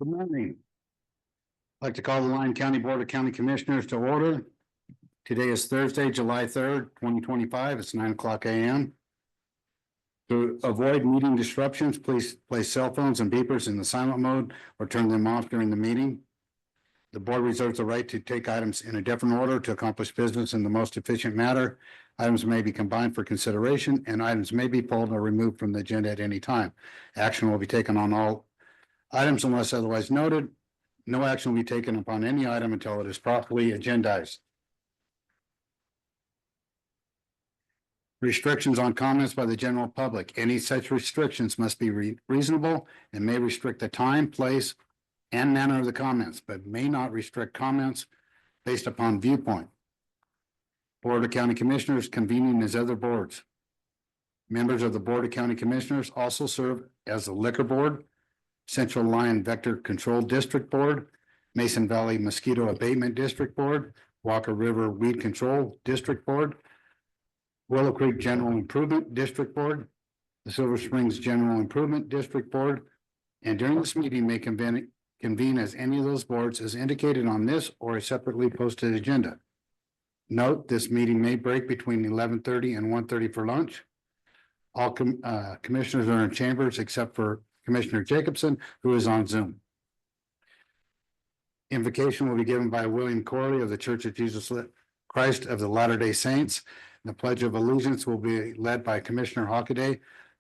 Good morning. I'd like to call the Lyon County Board of County Commissioners to order. Today is Thursday, July 3rd, 2025. It's 9:00 a.m. To avoid meeting disruptions, please place cell phones and beepers in the silent mode or turn them off during the meeting. The board reserves the right to take items in a different order to accomplish business in the most efficient manner. Items may be combined for consideration, and items may be pulled or removed from the agenda at any time. Action will be taken on all items unless otherwise noted. No action will be taken upon any item until it is properly agendized. Restrictions on comments by the general public. Any such restrictions must be reasonable and may restrict the time, place, and manner of the comments, but may not restrict comments based upon viewpoint. Board of County Commissioners convening as other boards. Members of the Board of County Commissioners also serve as the Liquor Board, Central Lyon Vector Control District Board, Mason Valley Mosquito Abatement District Board, Walker River Weed Control District Board, Willow Creek General Improvement District Board, the Silver Springs General Improvement District Board, and during this meeting may convene as any of those boards as indicated on this or a separately posted agenda. Note, this meeting may break between 11:30 and 1:30 for lunch. All commissioners are in chambers except for Commissioner Jacobson, who is on Zoom. Invocation will be given by William Corley of the Church of Jesus Christ of the Latter-day Saints. The Pledge of Allegiance will be led by Commissioner Hockaday.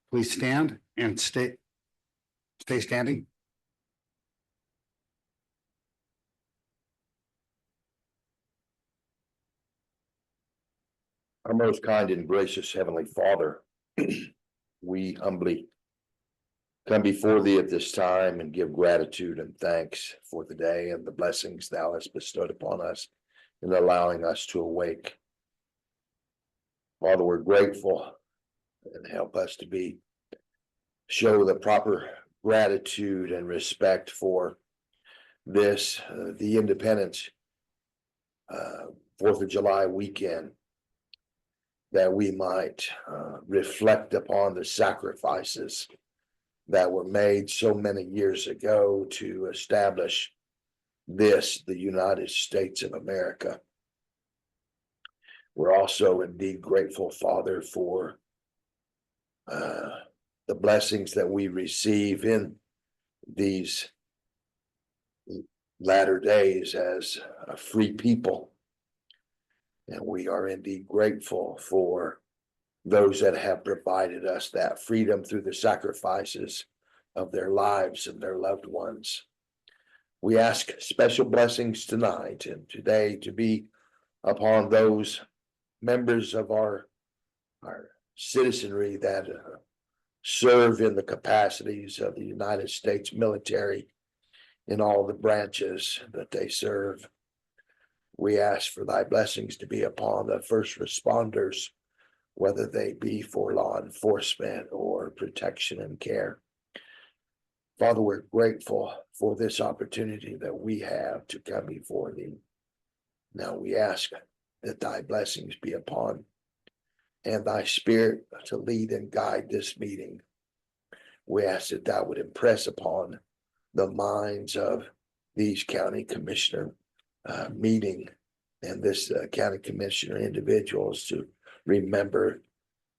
Please stand and stay standing. Our most kind and gracious Heavenly Father, we humbly come before Thee at this time and give gratitude and thanks for the day and the blessings Thou hast bestowed upon us in allowing us to awake. Father, we're grateful, and help us to show the proper gratitude and respect for this, the Independence 4th of July weekend, that we might reflect upon the sacrifices that were made so many years ago to establish the United States of America. We're also indeed grateful, Father, for the blessings that we receive in these latter days as a free people. And we are indeed grateful for those that have provided us that freedom through the sacrifices of their lives and their loved ones. We ask special blessings tonight and today to be upon those members of our citizenry that serve in the capacities of the United States military in all the branches that they serve. We ask for Thy blessings to be upon the first responders, whether they be for law enforcement or protection and care. Father, we're grateful for this opportunity that we have to come before Thee. Now we ask that Thy blessings be upon and Thy Spirit to lead and guide this meeting. We ask that Thou would impress upon the minds of these county commissioner meeting and this county commissioner individuals to remember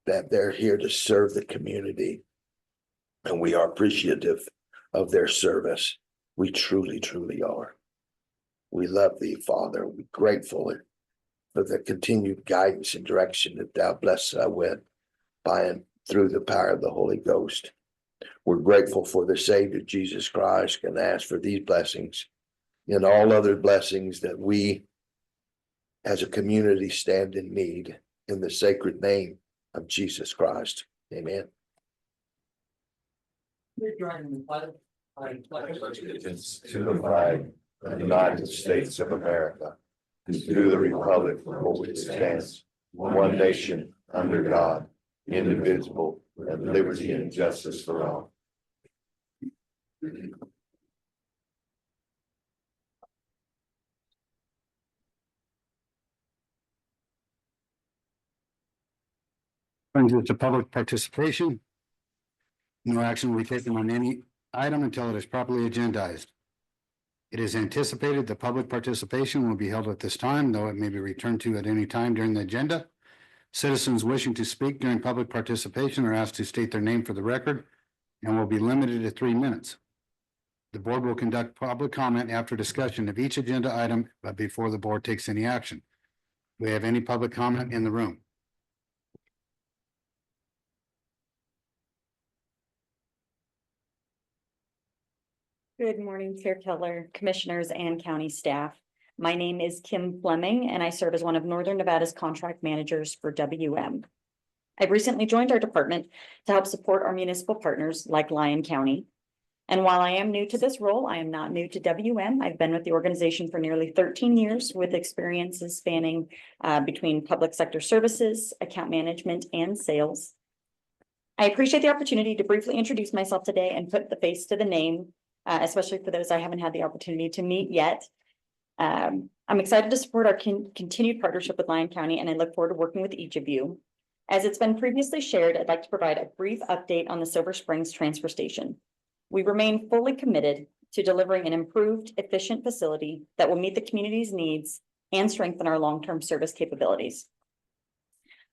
that they're here to serve the community, and we are appreciative of their service. We truly, truly are. We love Thee, Father. We're grateful for the continued guidance and direction that Thou bless us with by and through the power of the Holy Ghost. We're grateful for the Savior Jesus Christ and ask for these blessings and all other blessings that we as a community stand in need, in the sacred name of Jesus Christ. Amen. Allegiance to the flag of the United States of America, and to the republic for which it stands, one nation, under God, indivisible, and liberty and justice for all. Brings us to public participation. No action will be taken on any item until it is properly agendized. It is anticipated that public participation will be held at this time, though it may be returned to at any time during the agenda. Citizens wishing to speak during public participation are asked to state their name for the record and will be limited to 3 minutes. The board will conduct public comment after discussion of each agenda item, but before the board takes any action. Do we have any public comment in the room? Good morning, Chair Keller, Commissioners, and County staff. My name is Kim Fleming, and I serve as one of Northern Nevada's contract managers for WM. I've recently joined our department to help support our municipal partners like Lyon County. And while I am new to this role, I am not new to WM. I've been with the organization for nearly 13 years with experiences spanning between public sector services, account management, and sales. I appreciate the opportunity to briefly introduce myself today and put the face to the name, especially for those I haven't had the opportunity to meet yet. I'm excited to support our continued partnership with Lyon County, and I look forward to working with each of you. As it's been previously shared, I'd like to provide a brief update on the Silver Springs Transfer Station. We remain fully committed to delivering an improved, efficient facility that will meet the community's needs and strengthen our long-term service capabilities.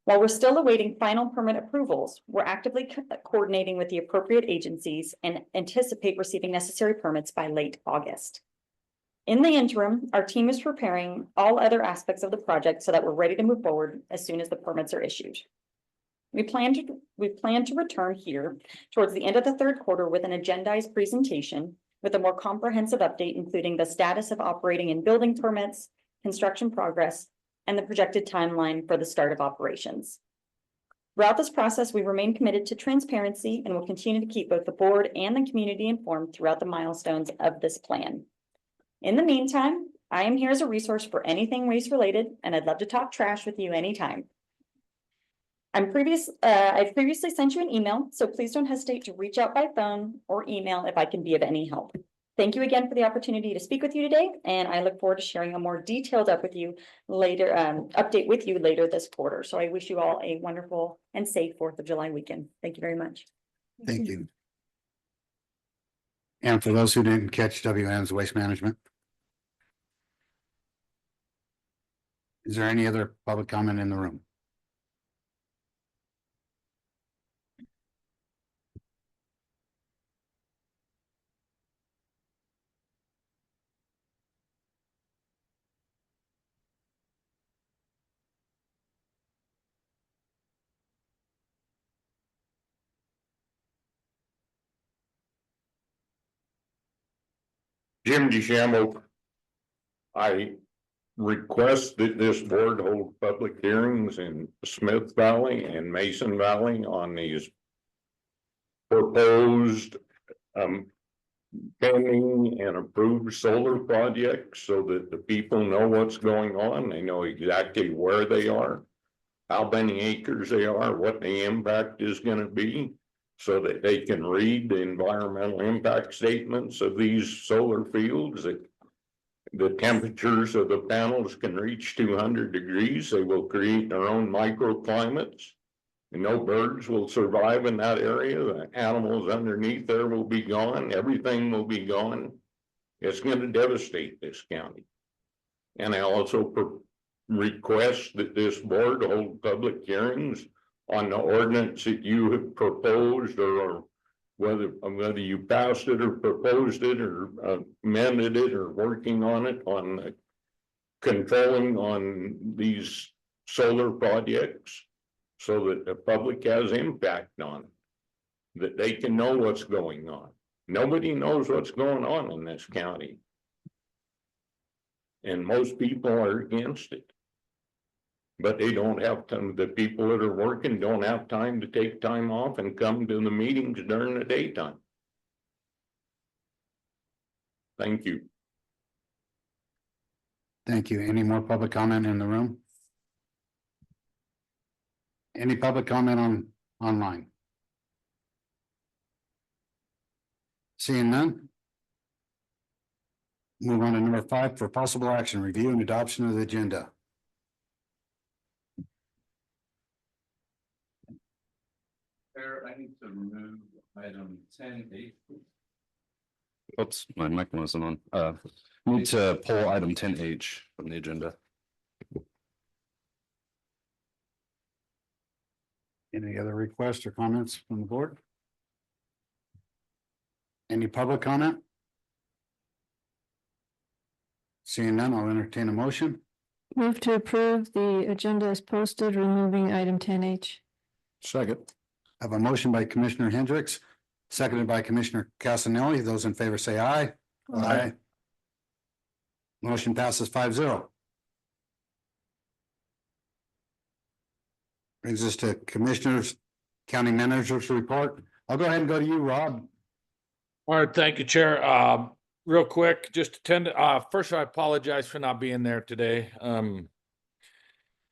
While we're still awaiting final permit approvals, we're actively coordinating with the appropriate agencies and anticipate receiving necessary permits by late August. In the interim, our team is preparing all other aspects of the project so that we're ready to move forward as soon as the permits are issued. We plan to return here towards the end of the third quarter with an agendized presentation with a more comprehensive update, including the status of operating and building permits, construction progress, and the projected timeline for the start of operations. Throughout this process, we remain committed to transparency and will continue to keep both the board and the community informed throughout the milestones of this plan. In the meantime, I am here as a resource for anything waste related, and I'd love to talk trash with you anytime. I've previously sent you an email, so please don't hesitate to reach out by phone or email if I can be of any help. Thank you again for the opportunity to speak with you today, and I look forward to sharing a more detailed update with you later this quarter. So I wish you all a wonderful and safe 4th of July weekend. Thank you very much. Thank you. And for those who didn't catch WM's waste management, is there any other public comment in the room? Jim DeChambeau. I request that this board hold public hearings in Smith Valley and Mason Valley on these proposed pending and approved solar projects so that the people know what's going on. They know exactly where they are, how many acres they are, what the impact is going to be, so that they can read the environmental impact statements of these solar fields. The temperatures of the panels can reach 200 degrees. They will create their own microclimates. And no birds will survive in that area. The animals underneath there will be gone. Everything will be gone. It's going to devastate this county. And I also request that this board hold public hearings on the ordinance that you have proposed, or whether you passed it or proposed it or amended it or working on it, on controlling on these solar projects so that the public has impact on it, that they can know what's going on. Nobody knows what's going on in this county. And most people are against it. But they don't have time. The people that are working don't have time to take time off and come to the meetings during the daytime. Thank you. Thank you. Any more public comment in the room? Any public comment online? Seeing none? Move on to number 5 for possible action, review and adoption of the agenda. I need to remove item 10H. Oops, my mic wasn't on. Need to pull item 10H from the agenda. Any other requests or comments from the board? Any public comment? Seeing none, I'll entertain a motion. Move to approve the agenda as posted, removing item 10H. Second. I have a motion by Commissioner Hendricks, seconded by Commissioner Casanelli. Those in favor say aye. Aye. Motion passes 5-0. Brings us to Commissioners, County Managers Report. I'll go ahead and go to you, Rob. All right, thank you, Chair. Real quick, just first I apologize for not being there today.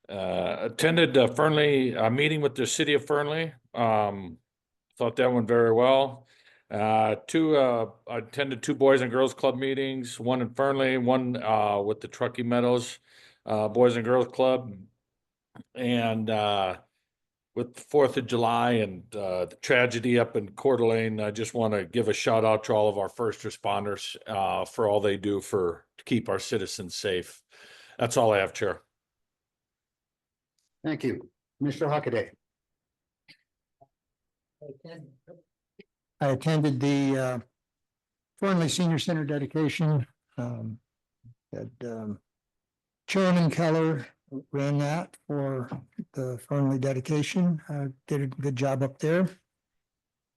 Attended Fernley, a meeting with the city of Fernley. Thought that went very well. I attended 2 Boys and Girls Club meetings, one in Fernley, one with the Truckee Meadows Boys and Girls Club. And with the 4th of July and the tragedy up in Coeur d'Alene, I just want to give a shout out to all of our first responders for all they do to keep our citizens safe. That's all I have, Chair. Thank you. Mr. Hockaday. I attended the Fernley Senior Center dedication. Chairman Keller ran that for the Fernley dedication. Did a good job up there.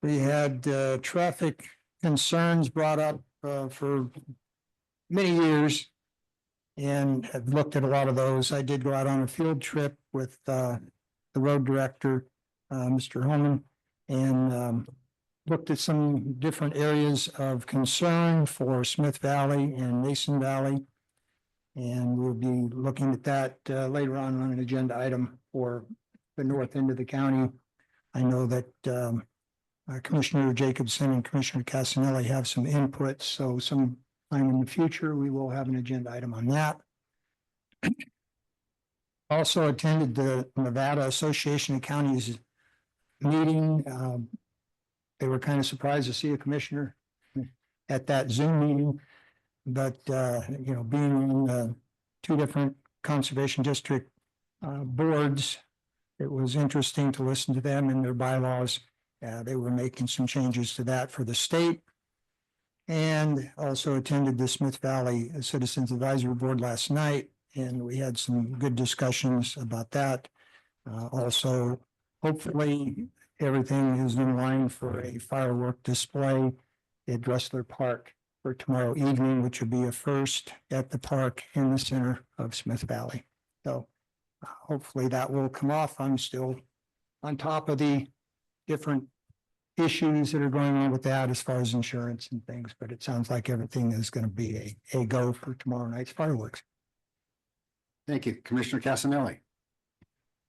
We had traffic concerns brought up for many years and have looked at a lot of those. I did go out on a field trip with the road director, Mr. Holman, and looked at some different areas of concern for Smith Valley and Mason Valley. And we'll be looking at that later on an agenda item for the north end of the county. I know that Commissioner Jacobson and Commissioner Casanelli have some input, so sometime in the future, we will have an agenda item on that. Also attended the Nevada Association of Counties meeting. They were kind of surprised to see a commissioner at that Zoom meeting. But, being in 2 different conservation district boards, it was interesting to listen to them and their bylaws. They were making some changes to that for the state. And also attended the Smith Valley Citizens Advisory Board last night, and we had some good discussions about that. Also, hopefully, everything is in line for a firework display at Dressler Park for tomorrow evening, which will be a first at the park in the center of Smith Valley. So hopefully that will come off. I'm still on top of the different issues that are going on with that as far as insurance and things, but it sounds like everything is going to be a go for tomorrow night's fireworks. Thank you. Commissioner Casanelli.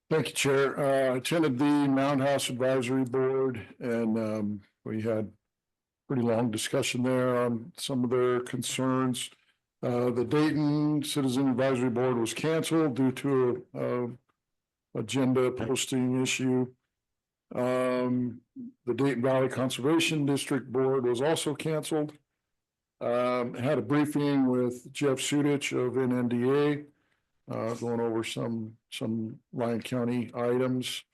Thank you, Chair. Attended the Mound House Advisory Board, and we had pretty long discussion there on some of their concerns. The Dayton Citizen Advisory Board was canceled due to a agenda posting issue. The Dayton Valley Conservation District Board was also canceled. Had a briefing with Jeff Sudich of NNDA, going over some Lyon County items.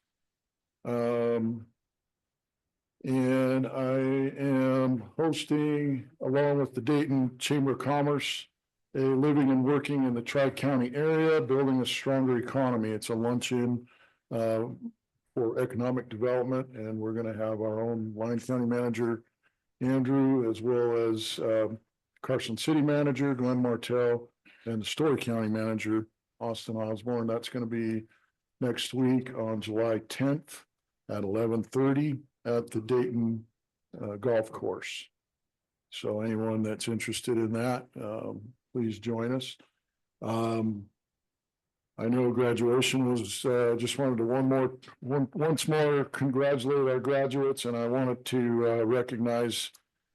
And I am hosting, along with the Dayton Chamber of Commerce, a living and working in the Tri-County area, building a stronger economy. It's a luncheon for economic development, and we're going to have our own Lyon County manager, Andrew, as well as Carson City manager, Glenn Martell, and the Story County manager, Austin Osborne. That's going to be next week on July 10th at 11:30 at the Dayton Golf Course. So anyone that's interested in that, please join us. I know graduation was, just wanted to once more congratulate our graduates, and I wanted to recognize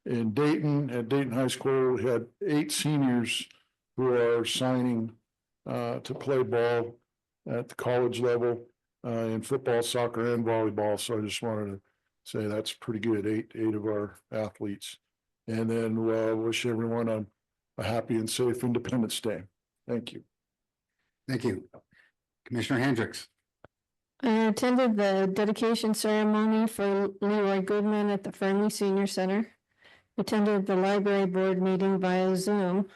in Dayton, at Dayton High School, we had 8 seniors who are signing to play ball at the college level in football, soccer, and volleyball. So I just wanted to say that's pretty good. Eight of our athletes And then wish everyone a happy and safe Independence Day. Thank you. Thank you. Commissioner Hendricks. I attended the dedication ceremony for Leroy Goodman at the Fernley Senior Center. Attended the library board meeting via Zoom.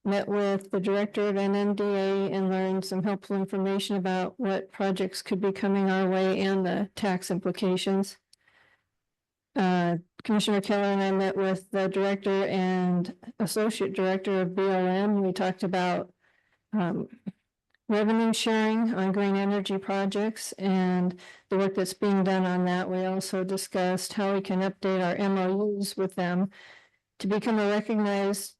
Met with the director of NMDA and learned some helpful information about what projects could be coming our way and the tax implications. Commissioner Keller and I met with the director and associate director of BLM. We talked about revenue sharing on green energy projects and the work that's being done on that. We also discussed how we can update our MOUs with them to become a recognized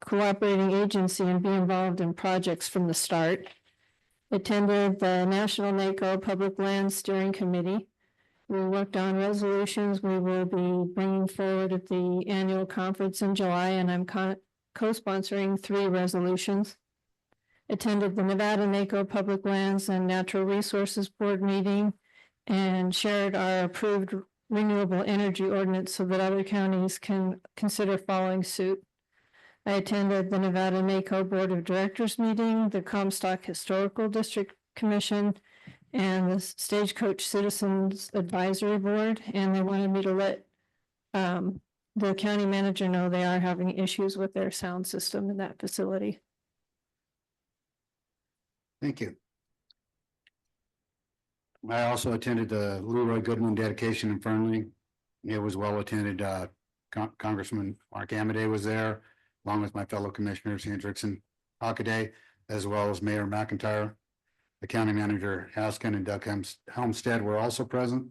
cooperating agency and be involved in projects from the start. Attended the National NACO Public Lands Steering Committee. We worked on resolutions we will be bringing forward at the annual conference in July, and I'm co-sponsoring 3 resolutions. Attended the Nevada NACO Public Lands and Natural Resources Board meeting and shared our approved renewable energy ordinance so that other counties can consider following suit. I attended the Nevada NACO Board of Directors meeting, the Comstock Historical District Commission, and the Stagecoach Citizens Advisory Board, and they wanted me to let the county manager know they are having issues with their sound system in that facility. Thank you. I also attended the Leroy Goodman dedication in Fernley. It was well attended. Congressman Mark Amaday was there, along with my fellow commissioners Hendricks and Hockaday, as well as Mayor McIntyre. The county manager Haskin and Doug Helmstead were also present.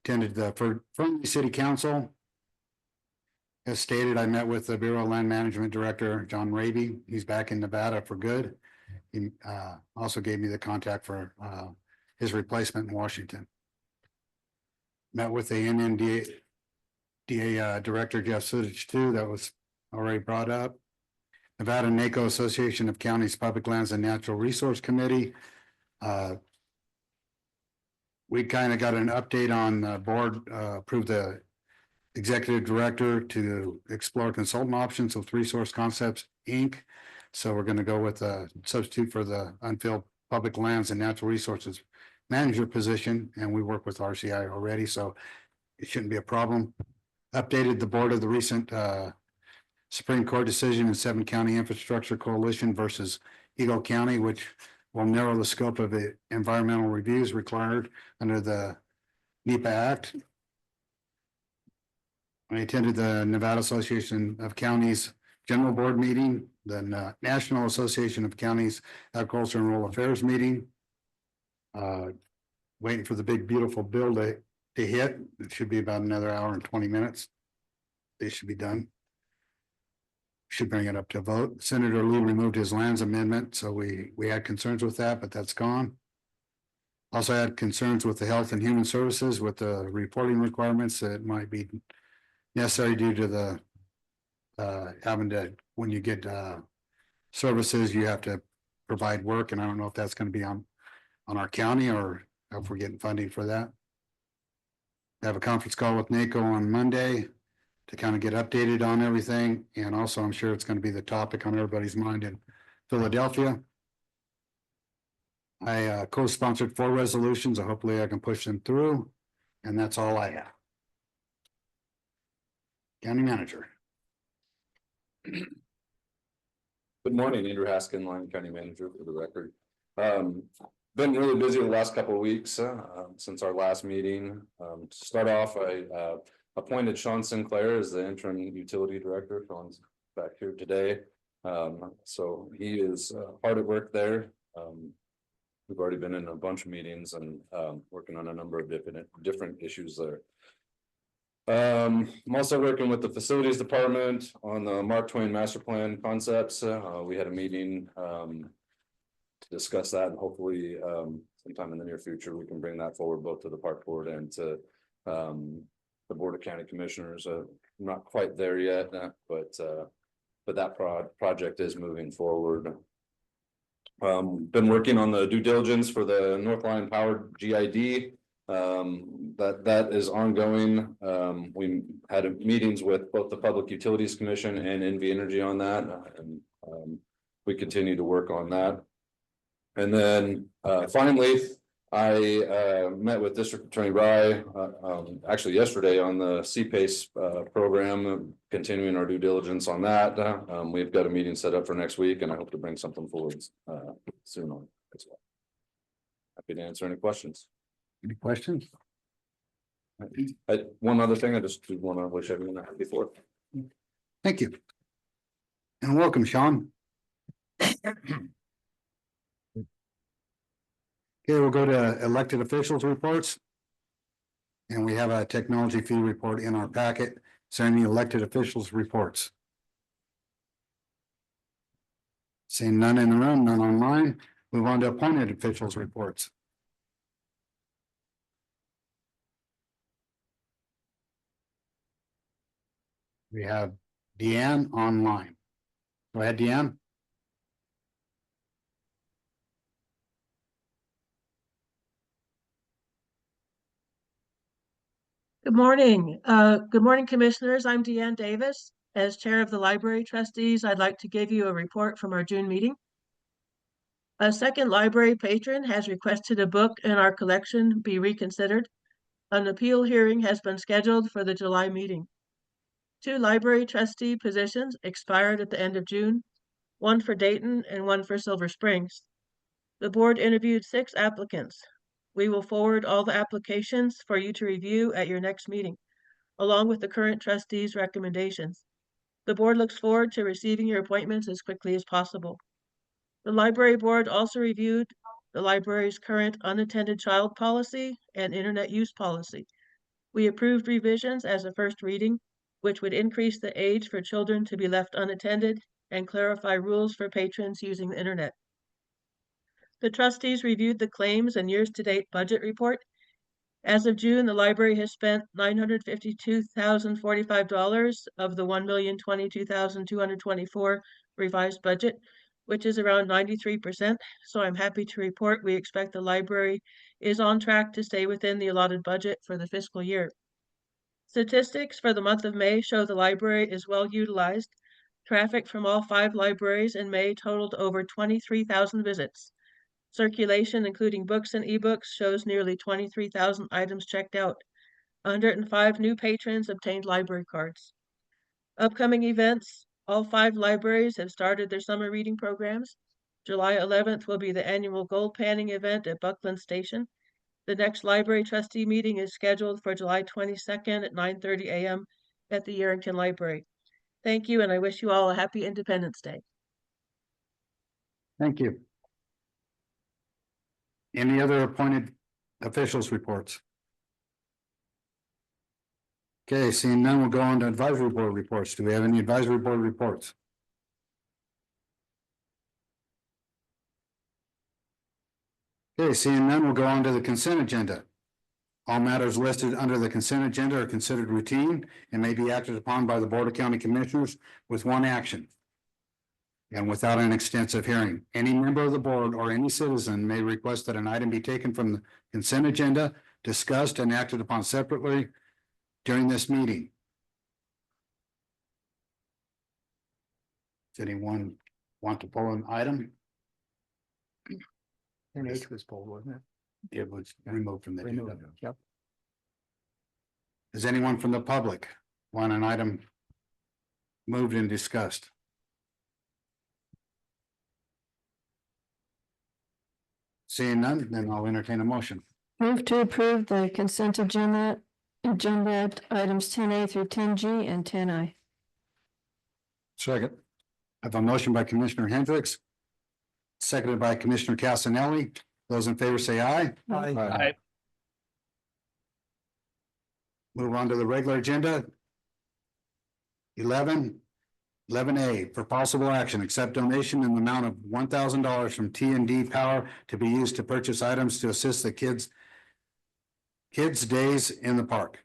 Attended the Fernley City Council. As stated, I met with the Bureau of Land Management Director, John Raby. He's back in Nevada for good. He also gave me the contact for his replacement in Washington. Met with the NMDA Director Jeff Sudich too. That was already brought up. Nevada NACO Association of Counties Public Lands and Natural Resource Committee. We kind of got an update on the board, approved the executive director to explore consultant options with Resource Concepts, Inc. So we're going to go with a substitute for the unfilled public lands and natural resources manager position. And we work with RCI already, so it shouldn't be a problem. Updated the board of the recent Supreme Court decision in 7-county infrastructure coalition versus Eagle County, which will narrow the scope of the environmental reviews required under the NEPA Act. I attended the Nevada Association of Counties General Board meeting, the National Association of Counties Agriculture and Rural Affairs meeting. Waiting for the big beautiful bill to hit. It should be about another hour and 20 minutes. They should be done. Should bring it up to vote. Senator Lee removed his lands amendment, so we had concerns with that, but that's gone. Also had concerns with the Health and Human Services with the reporting requirements that might be necessary due to the having to, when you get services, you have to provide work, and I don't know if that's going to be on our county or if we're getting funding for that. I have a conference call with NACO on Monday to kind of get updated on everything. And also, I'm sure it's going to be the topic on everybody's mind in Philadelphia. I co-sponsored 4 resolutions. Hopefully I can push them through. And that's all I have. County manager. Good morning, Andrew Haskin, Lyon County Manager for the record. Been really busy the last couple of weeks since our last meeting. To start off, I appointed Sean Sinclair as the interim utility director. Sean's back here today. So he is hard at work there. We've already been in a bunch of meetings and working on a number of different issues there. I'm also working with the facilities department on the Mark Twain master plan concepts. We had a meeting to discuss that, and hopefully sometime in the near future we can bring that forward both to the park board and to the Board of County Commissioners. I'm not quite there yet, but that project is moving forward. Been working on the due diligence for the North Line Power GID. That is ongoing. We had meetings with both the Public Utilities Commission and NV Energy on that, and we continue to work on that. And then finally, I met with District Attorney Rye actually yesterday on the CPACE program, continuing our due diligence on that. We've got a meeting set up for next week, and I hope to bring something forward soon on as well. Happy to answer any questions. Any questions? One other thing, I just want to wish everyone a happy Fourth. Thank you. And welcome, Sean. Okay, we'll go to elected officials reports. And we have a technology fee report in our packet. Is there any elected officials reports? Seeing none in the room, none online. Move on to appointed officials reports. We have Deanne online. Go ahead, Deanne. Good morning. Good morning, Commissioners. I'm Deanne Davis. As Chair of the Library Trustees, I'd like to give you a report from our June meeting. A second library patron has requested a book in our collection be reconsidered. An appeal hearing has been scheduled for the July meeting. 2 library trustee positions expired at the end of June, one for Dayton and one for Silver Springs. The board interviewed 6 applicants. We will forward all the applications for you to review at your next meeting, along with the current trustees' recommendations. The board looks forward to receiving your appointments as quickly as possible. The library board also reviewed the library's current unattended child policy and internet use policy. We approved revisions as a first reading, which would increase the age for children to be left unattended and clarify rules for patrons using the internet. The trustees reviewed the claims and years-to-date budget report. As of June, the library has spent $952,045 of the $1,022,224 revised budget, which is around 93%. So I'm happy to report we expect the library is on track to stay within the allotted budget for the fiscal year. Statistics for the month of May show the library is well utilized. Traffic from all 5 libraries in May totaled over 23,000 visits. Circulation, including books and ebooks, shows nearly 23,000 items checked out. 105 new patrons obtained library cards. Upcoming events: all 5 libraries have started their summer reading programs. July 11th will be the annual gold panning event at Buckland Station. The next library trustee meeting is scheduled for July 22nd at 9:30 a.m. at the Yerington Library. Thank you, and I wish you all a happy Independence Day. Thank you. Any other appointed officials reports? Okay, seeing none, we'll go on to advisory board reports. Do we have any advisory board reports? Okay, seeing none, we'll go on to the consent agenda. All matters listed under the consent agenda are considered routine and may be acted upon by the Board of County Commissioners with one action and without an extensive hearing. Any member of the board or any citizen may request that an item be taken from the consent agenda, discussed and acted upon separately during this meeting. Does anyone want to pull an item? And H was pulled, wasn't it? It was removed from the Removed, agenda. yep. Does anyone from the public want an item moved and discussed? Seeing none, then I'll entertain a motion. Move to approve the consent agenda items 10A through 10G and 10I. Second. I have a motion by Commissioner Hendricks, seconded by Commissioner Casanelli. Those in favor say aye. Aye. Move on to the regular agenda. 11A for possible action, accept donation in the amount of $1,000 from T&D Power to be used to purchase items to assist the kids days in the park.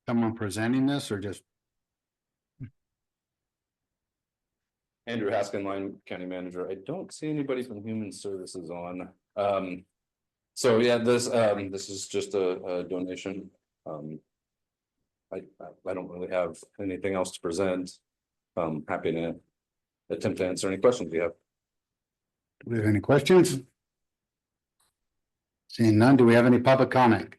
Someone presenting this or just? Andrew Haskin, Lyon County Manager. I don't see anybody from Human Services on. So yeah, this is just a donation. I don't really have anything else to present. Happy to attempt to answer any questions you have. Do we have any questions? Seeing none, do we have any public comment?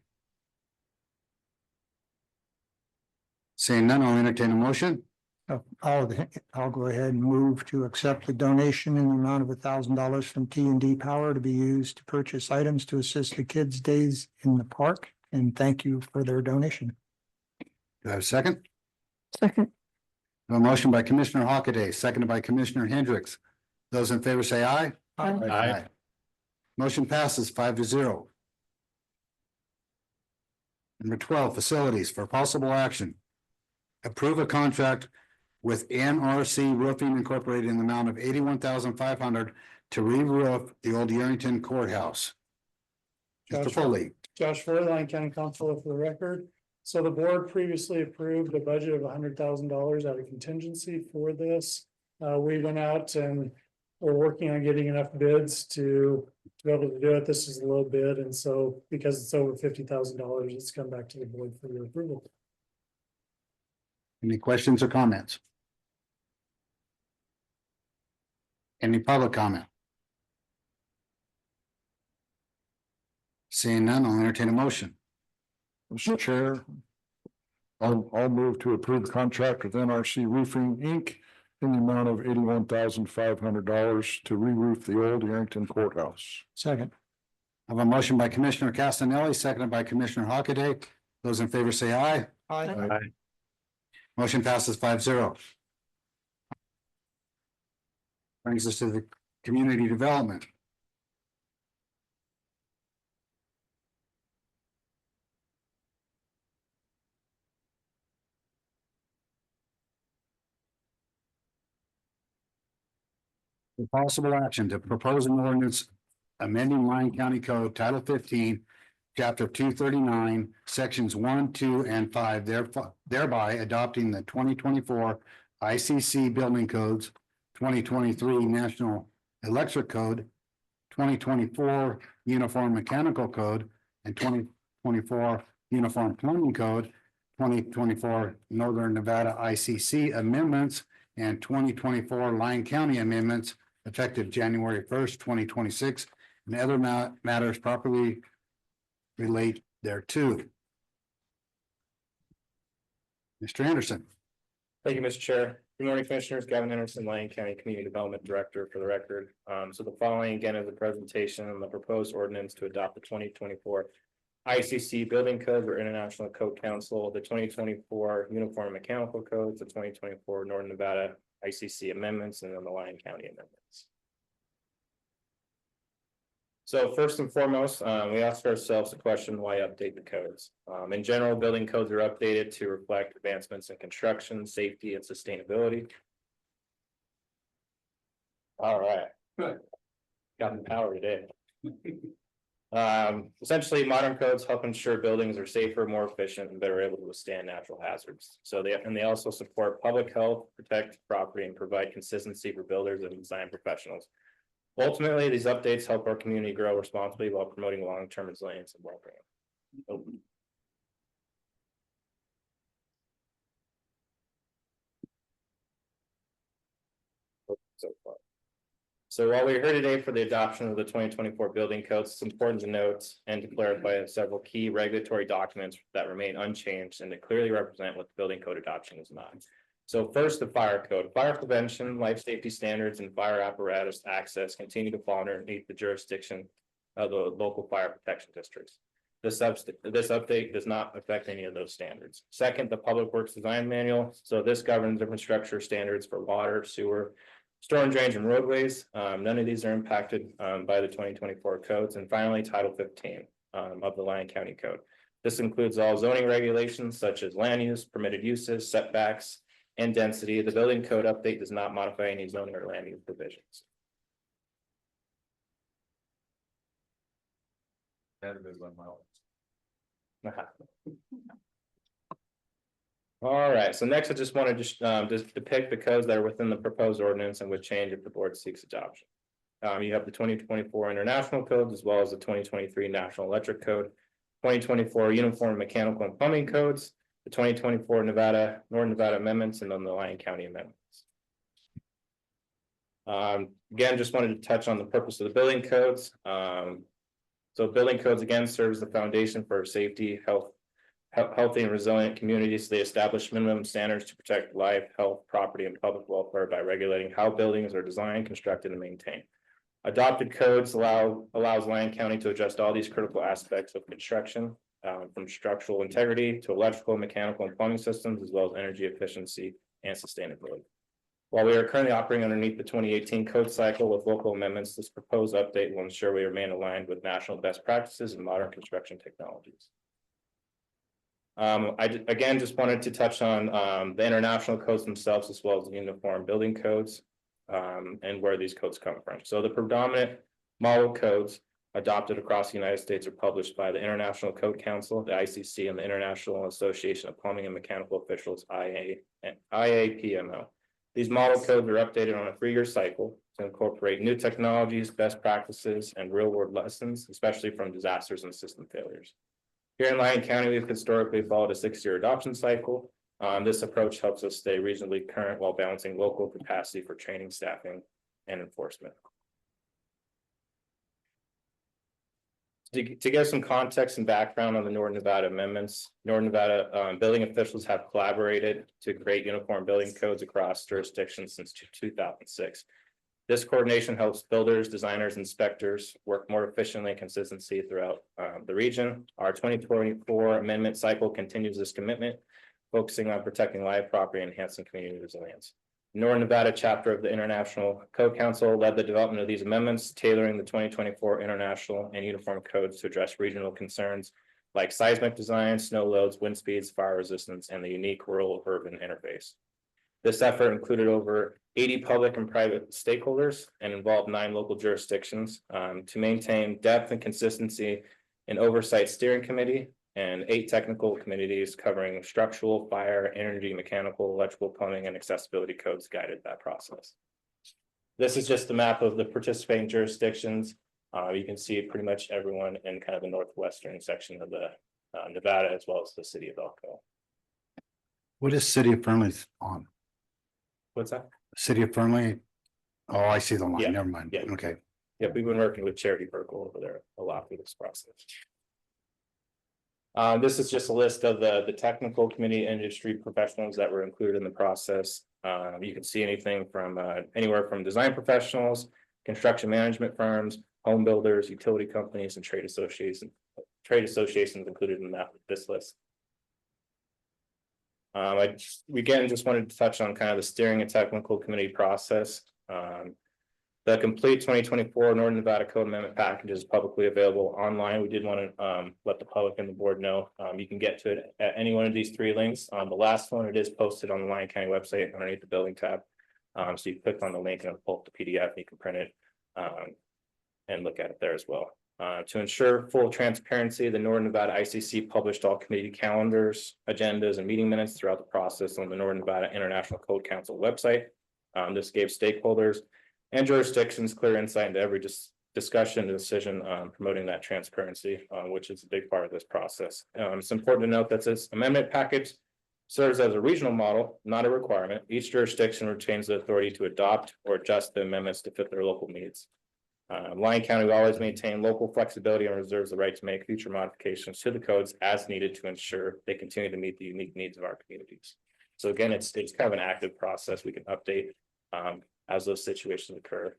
Seeing none, I'll entertain a motion. I'll go ahead and move to accept the donation in the amount of $1,000 from T&D Power to be used to purchase items to assist the kids' days in the park. And thank you for their donation. Do I have a second? Second. A motion by Commissioner Hockaday, seconded by Commissioner Hendricks. Those in favor say aye. Aye. Motion passes 5-0. Number 12, facilities for possible action. Approve a contract with NRC Roofing Incorporated in the amount of $81,500 to re-roof the old Yerington Courthouse. Mr. Foley. Josh Foley, Lyon County Council for the record. So the board previously approved a budget of $100,000 out of contingency for this. We went out and we're working on getting enough bids to be able to do it. This is a low bid, and so because it's over $50,000, it's come back to the board for your approval. Any questions or comments? Any public comment? Seeing none, I'll entertain a motion. Mr. Chair, I'll move to approve the contract with NRC Roofing, Inc. in the amount of $81,500 to re-roof the old Yerington Courthouse. Second. I have a motion by Commissioner Castanelli, seconded by Commissioner Hockaday. Those in favor say aye. Aye. Motion passes 5-0. Brings us to the community development. For possible action to propose an ordinance amending Lyon County Code Title 15, Chapter 239, Sections 1, 2, and 5, thereby adopting the 2024 ICC Building Codes, 2023 National Electric Code, 2024 Uniform Mechanical Code, and 2024 Uniform Plumbing Code, 2024 Northern Nevada ICC amendments, and 2024 Lyon County amendments effective January 1st, 2026, and other matters properly relate thereto. Mr. Anderson. Thank you, Mr. Chair. Good morning, Commissioners. Gavin Anderson, Lyon County Community Development Director for the record. So the following again is a presentation on the proposed ordinance to adopt the 2024 ICC Building Code or International Code Council, the 2024 Uniform Mechanical Codes, the 2024 Northern Nevada ICC amendments, and then the Lyon County amendments. So first and foremost, we ask ourselves the question, why update the codes? In general, building codes are updated to reflect advancements in construction, safety, and sustainability. All right. Good. Got the power today. Essentially, modern codes help ensure buildings are safer, more efficient, and better able to withstand natural hazards. So they also support public health, protect property, and provide consistency for builders and design professionals. Ultimately, these updates help our community grow responsibly while promoting long-term resilience and well-being. So while we're here today for the adoption of the 2024 building codes, it's important to note and to clarify several key regulatory documents that remain unchanged and to clearly represent what the building code adoption is not. So first, the fire code. Fire prevention, life safety standards, and fire apparatus access continue to fall underneath the jurisdiction of the local fire protection districts. This update does not affect any of those standards. Second, the Public Works Design Manual. So this governs infrastructure standards for water, sewer, storm drains, and roadways. None of these are impacted by the 2024 codes. And finally, Title 15 of the Lyon County Code. This includes all zoning regulations such as land use, permitted uses, setbacks, and density. The building code update does not modify any zoning or land use provisions. All right, so next I just wanted to just depict the codes that are within the proposed ordinance and would change if the board seeks adoption. You have the 2024 international codes as well as the 2023 National Electric Code, 2024 Uniform Mechanical and Plumbing Codes, the 2024 Northern Nevada Amendments, and then the Lyon County Amendments. Again, just wanted to touch on the purpose of the building codes. So building codes again serves the foundation for safety, healthy and resilient communities. They establish minimum standards to protect life, health, property, and public welfare by regulating how buildings are designed, constructed, and maintained. Adopted codes allows Lyon County to adjust all these critical aspects of construction, from structural integrity to electrical, mechanical, and plumbing systems, as well as energy efficiency and sustainability. While we are currently operating underneath the 2018 code cycle with local amendments, this proposed update will ensure we remain aligned with national best practices and modern construction technologies. Again just wanted to touch on the international codes themselves, as well as the uniform building codes, and where these codes come from. So the predominant model codes adopted across the United States are published by the International Code Council, the ICC, and the International Association of Plumbing and Mechanical Officials, IAPMO. These model codes are updated on a 3-year cycle to incorporate new technologies, best practices, and real-world lessons, especially from disasters and system failures. Here in Lyon County, we've historically followed a 6-year adoption cycle. This approach helps us stay reasonably current while balancing local capacity for training, staffing, and enforcement. To give some context and background on the Northern Nevada amendments, Northern Nevada building officials have collaborated to create uniform building codes across jurisdictions since 2006. This coordination helps builders, designers, inspectors work more efficiently and consistency throughout the region. Our 2024 amendment cycle continues this commitment, focusing on protecting live property and enhancing community resilience. Northern Nevada chapter of the International Code Council led the development of these amendments, tailoring the 2024 international and uniform codes to address regional concerns like seismic design, snow loads, wind speeds, fire resistance, and the unique rural-urban interface. This effort included over 80 public and private stakeholders and involved 9 local jurisdictions to maintain depth and consistency in oversight steering committee and 8 technical committees covering structural, fire, energy, mechanical, electrical, plumbing, and accessibility codes guided that process. This is just the map of the participating jurisdictions. You can see pretty much everyone in kind of the northwestern section of the Nevada, as well as the city of Elko. What is City of Fernley on? What's that? City of Fernley? Oh, I see the Yeah, line. Never mind. yeah. Okay. Yeah, we've been working with Charity Burkle over there a lot through this process. This is just a list of the technical committee industry professionals that were included in the process. You can see anything from anywhere from design professionals, construction management firms, home builders, utility companies, and trade associations included in this list. We again just wanted to touch on kind of the steering and technical committee process. The complete 2024 Northern Nevada Code Amendment package is publicly available online. We did want to let the public and the board know you can get to it at any one of these 3 links. The last one, it is posted on the Lyon County website underneath the building tab. So you click on the link and it'll pull up the PDF and you can print it and look at it there as well. To ensure full transparency, the Northern Nevada ICC published all committee calendars, agendas, and meeting minutes throughout the process on the Northern Nevada International Code Council website. This gave stakeholders and jurisdictions clear insight into every discussion and decision, promoting that transparency, which is a big part of this process. It's important to note that this amendment package serves as a regional model, not a requirement. Each jurisdiction retains the authority to adopt or adjust the amendments to fit their local needs. Lyon County will always maintain local flexibility and reserves the right to make future modifications to the codes as needed to ensure they continue to meet the unique needs of our communities. So again, it's kind of an active process. We can update as those situations occur,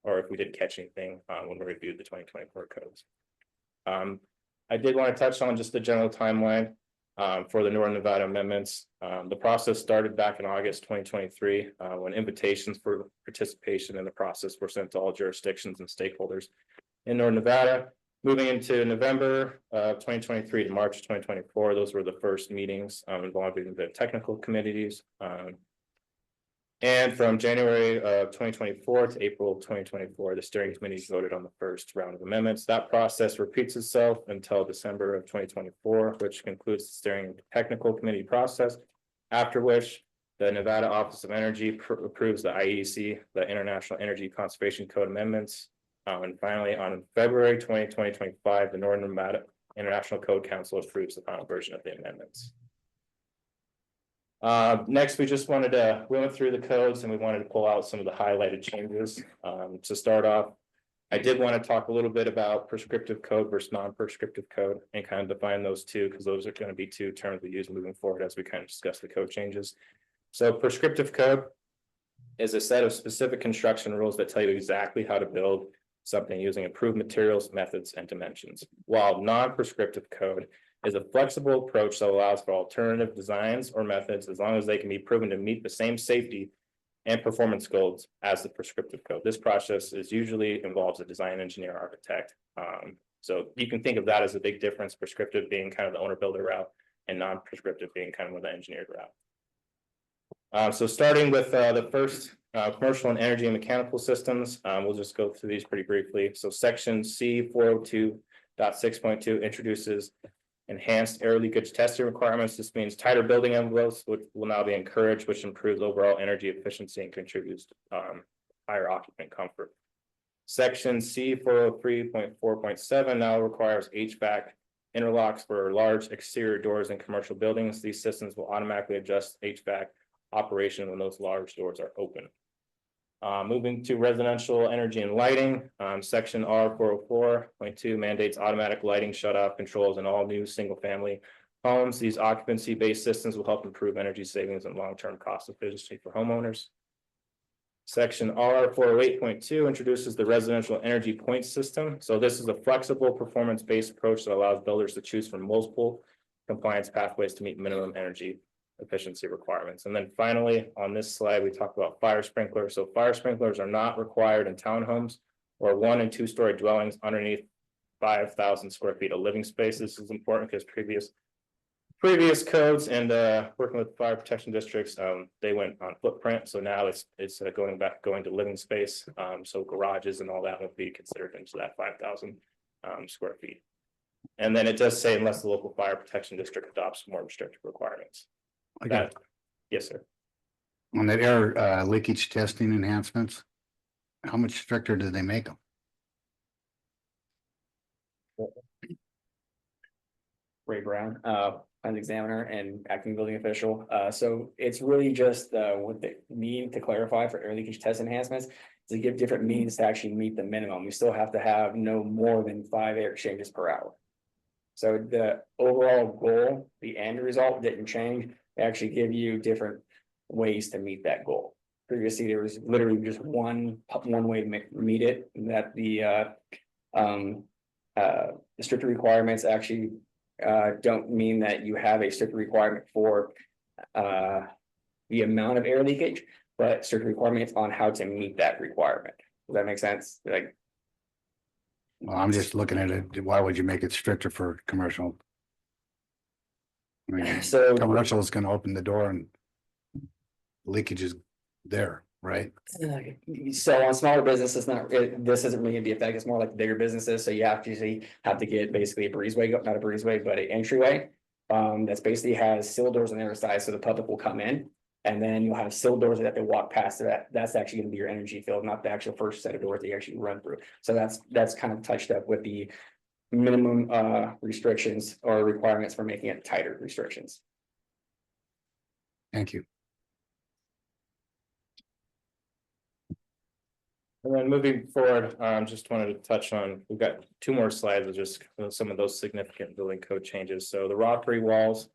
or if we didn't catch anything when we reviewed the 2024 codes. I did want to touch on just the general timeline for the Northern Nevada amendments. The process started back in August 2023 when invitations for participation in the process were sent to all jurisdictions and stakeholders in Northern Nevada. Moving into November 2023 to March 2024, those were the first meetings involving the technical committees. And from January of 2024 to April 2024, the steering committee voted on the first round of amendments. That process repeats itself until December of 2024, which concludes the steering technical committee process. After which, the Nevada Office of Energy approves the IEC, the International Energy Conservation Code amendments. And finally, on February 2025, the Northern Nevada International Code Council approves the final version of the amendments. Next, we went through the codes and we wanted to pull out some of the highlighted changes. To start off, I did want to talk a little bit about prescriptive code versus non-prescriptive code and kind of define those two, because those are going to be two terms we use moving forward as we kind of discuss the code changes. So prescriptive code is a set of specific construction rules that tell you exactly how to build something using approved materials, methods, and dimensions. While non-prescriptive code is a flexible approach that allows for alternative designs or methods as long as they can be proven to meet the same safety and performance goals as the prescriptive code. This process usually involves a design engineer architect. So you can think of that as a big difference, prescriptive being kind of the owner builder route and non-prescriptive being kind of more the engineered route. So starting with the first commercial and energy and mechanical systems, we'll just go through these pretty briefly. So section C 402.6.2 introduces enhanced air leakage testing requirements. This means tighter building envelopes, which will now be encouraged, which improves overall energy efficiency and contributes to higher occupant comfort. Section C 403.4.7 now requires HVAC interlocks for large exterior doors in commercial buildings. These systems will automatically adjust HVAC operation when those large doors are open. Moving to residential energy and lighting, section R 404.2 mandates automatic lighting shutoff controls in all new single-family homes. These occupancy-based systems will help improve energy savings and long-term cost efficiency for homeowners. Section R 408.2 introduces the residential energy point system. So this is a flexible performance-based approach that allows builders to choose from multiple compliance pathways to meet minimum energy efficiency requirements. And then finally, on this slide, we talk about fire sprinklers. So fire sprinklers are not required in townhomes or 1- and 2-story dwellings underneath 5,000 square feet of living space. This is important because previous codes and working with fire protection districts, they went on footprint. So now it's going to living space. So garages and all that will be considered into that 5,000 square feet. And then it does say unless the local fire protection district adopts more restrictive requirements. Yes, sir. On that air leakage testing enhancements, how much stricter do they make them? Ray Brown, plans examiner and acting building official. So it's really just what they mean to clarify for air leakage test enhancements to give different means to actually meet the minimum. You still have to have no more than 5 air exchanges per hour. So the overall goal, the end result didn't change. They actually give you different ways to meet that goal. Previously, there was literally just one way to meet it, and that the stricter requirements actually don't mean that you have a strict requirement for the amount of air leakage, but strict requirements on how to meet that requirement. Does that make sense? Like, Well, I'm just looking at it. Why would you make it stricter for commercial? I mean, so commercial is going to open the door and leakage is there, right? So on smaller businesses, this isn't really gonna be effective. It's more like bigger businesses. So you have to get basically a breezeway, not a breezeway, but an entryway. That's basically has sill doors on the other side, so the public will come in. And then you'll have sill doors that have to walk past that. That's actually gonna be your energy field, not the actual first set of doors that you actually run through. So that's kind of touched up with the minimum restrictions or requirements for making it tighter restrictions. Thank you. And then moving forward, just wanted to touch on, we've got 2 more slides of just some of those significant building code changes. So the rockery walls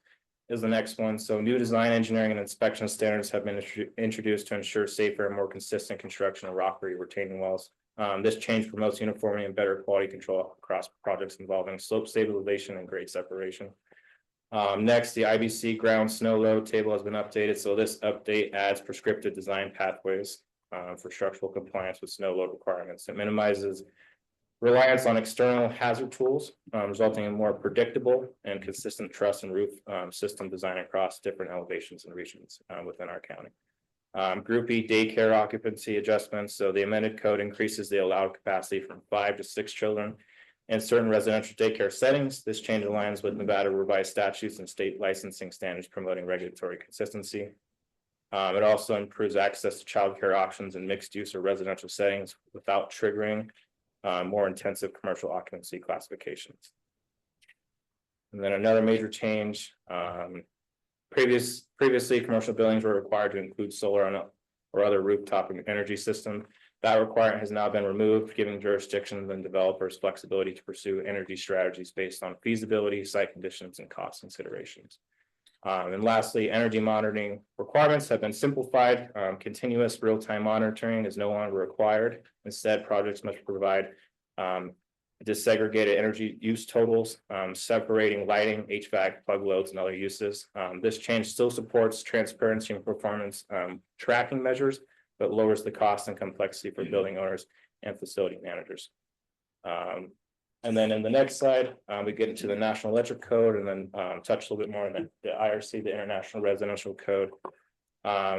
is the next one. So new design, engineering, and inspection standards have been introduced to ensure safer and more consistent construction of rockery retaining walls. This change promotes uniformity and better quality control across projects involving slope stabilization and grade separation. Next, the IBC ground snow load table has been updated. So this update adds prescriptive design pathways for structural compliance with snow load requirements. It minimizes reliance on external hazard tools, resulting in more predictable and consistent truss and roof system design across different elevations and regions within our county. Group E daycare occupancy adjustments. So the amended code increases the allowed capacity from 5 to 6 children and certain residential daycare settings. This change aligns with Nevada revised statutes and state licensing standards promoting regulatory consistency. It also improves access to childcare options in mixed use or residential settings without triggering more intensive commercial occupancy classifications. And then another major change, previously commercial buildings were required to include solar or other rooftop energy system. That requirement has now been removed, giving jurisdictions and developers flexibility to pursue energy strategies based on feasibility, site conditions, and cost considerations. And lastly, energy monitoring requirements have been simplified. Continuous real-time monitoring is no longer required. Instead, projects must provide disaggregated energy use totals, separating lighting, HVAC, plug loads, and other uses. This change still supports transparency and performance tracking measures, but lowers the cost and complexity for building owners and facility managers. And then in the next slide, we get into the National Electric Code and then touch a little bit more on the IRC, the International Residential Code.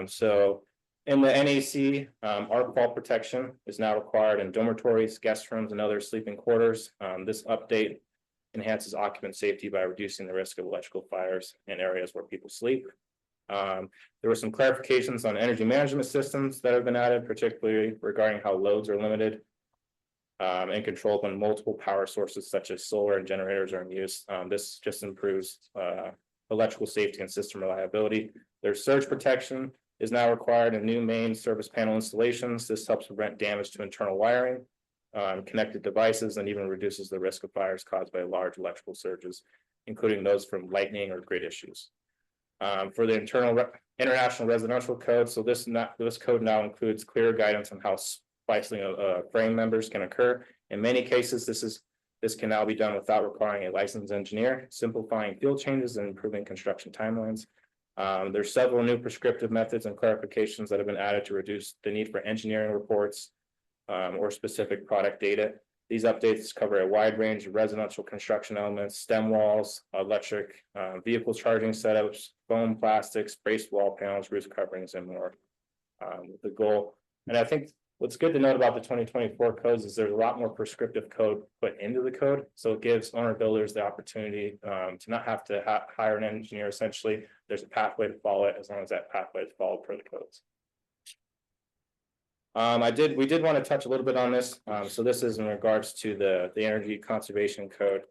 So in the NAC, arc fault protection is now required in dormitories, guest rooms, and other sleeping quarters. This update enhances occupant safety by reducing the risk of electrical fires in areas where people sleep. There were some clarifications on energy management systems that have been added, particularly regarding how loads are limited and controlled when multiple power sources such as solar and generators are in use. This just improves electrical safety and system reliability. There's surge protection is now required in new main service panel installations. This helps prevent damage to internal wiring, connected devices, and even reduces the risk of fires caused by large electrical surges, including those from lightning or grid issues. For the International Residential Code, so this code now includes clear guidance on how splicing of frame members can occur. In many cases, this can now be done without requiring a licensed engineer, simplifying field changes and improving construction timelines. There's several new prescriptive methods and clarifications that have been added to reduce the need for engineering reports or specific product data. These updates cover a wide range of residential construction elements, stem walls, electric vehicle charging setups, foam plastics, braced wall panels, roof coverings, and more. The goal, and I think what's good to note about the 2024 codes is there's a lot more prescriptive code put into the code. So it gives owner builders the opportunity to not have to hire an engineer. Essentially, there's a pathway to follow it as long as that pathway is followed per the codes. We did want to touch a little bit on this. So this is in regards to the Energy Conservation Code.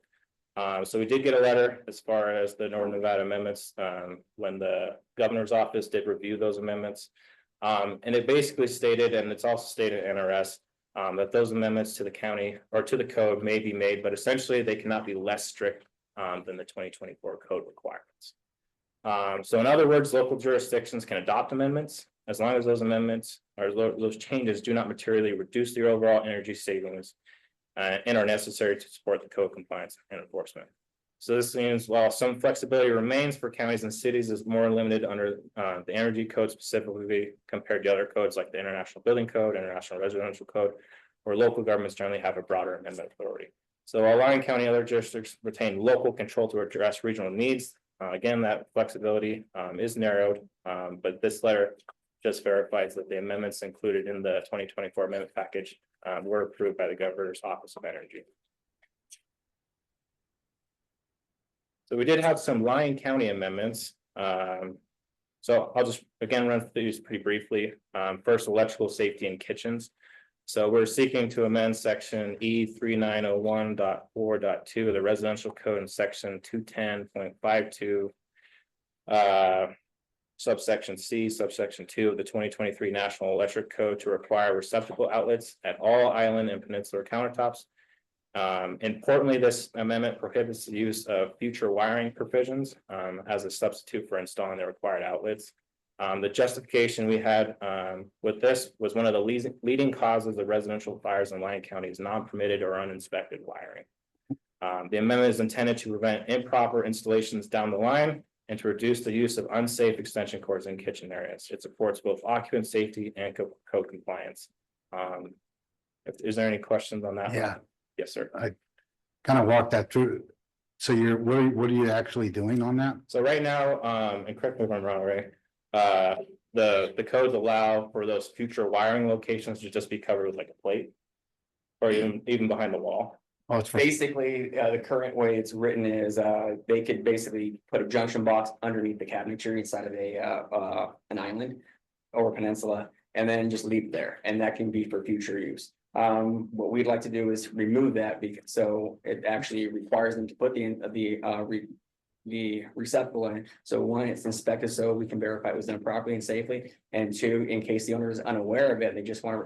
So we did get a letter as far as the Northern Nevada amendments when the governor's office did review those amendments. And it basically stated, and it's also stated in NRS, that those amendments to the county or to the code may be made, but essentially they cannot be less strict than the 2024 code requirements. So in other words, local jurisdictions can adopt amendments as long as those amendments or those changes do not materially reduce the overall energy savings and are necessary to support the code compliance and enforcement. So this means while some flexibility remains for counties and cities is more limited under the energy code specifically compared to other codes like the International Building Code, International Residential Code, where local governments generally have a broader amendment authority. So while Lyon County and other districts retain local control to address regional needs, again, that flexibility is narrowed, but this letter just verifies that the amendments included in the 2024 amendment package were approved by the Governor's Office of Energy. So we did have some Lyon County amendments. So I'll just again run through these pretty briefly. First, electrical safety in kitchens. So we're seeking to amend section E3901.4.2 of the residential code and section 210.52 subsection C, subsection 2 of the 2023 National Electric Code to require receptacle outlets at all island and peninsular countertops. Importantly, this amendment prohibits the use of future wiring provisions as a substitute for installing the required outlets. The justification we had with this was one of the leading causes of residential fires in Lyon County is non-permitted or uninspected wiring. The amendment is intended to prevent improper installations down the line and to reduce the use of unsafe extension cords in kitchen areas. It supports both occupant safety and code compliance. Is there any questions on that? Yeah. Yes, sir. I kind of walked that through. So what are you actually doing on that? So right now, and correct me if I'm wrong, Ray, the codes allow for those future wiring locations to just be covered with like a plate or even behind the wall. Oh, it's for, Basically, the current way it's written is, they could basically put a junction box underneath the cabinetry inside of an island or peninsula, and then just leave it there, and that can be for future use. What we'd like to do is remove that, because, so it actually requires them to put the receptacle in. So one, it's inspected so we can verify it was done properly and safely. And two, in case the owner is unaware of it,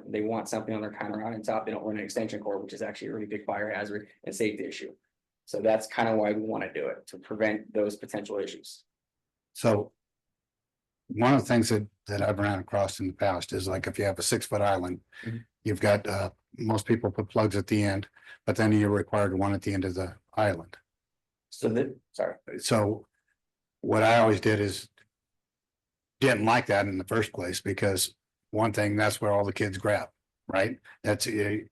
they want something on their counter on top, they don't want an extension cord, which is actually a really big fire hazard and safety issue. So that's kind of why we want to do it, to prevent those potential issues. so. One of the things that I've ran across in the past is like if you have a 6-foot island, Mhm. you've got, most people put plugs at the end, but then you're required one at the end of the island. So that, sorry. So what I always did is didn't like that in the first place, because one thing, that's where all the kids grab, right? That's, are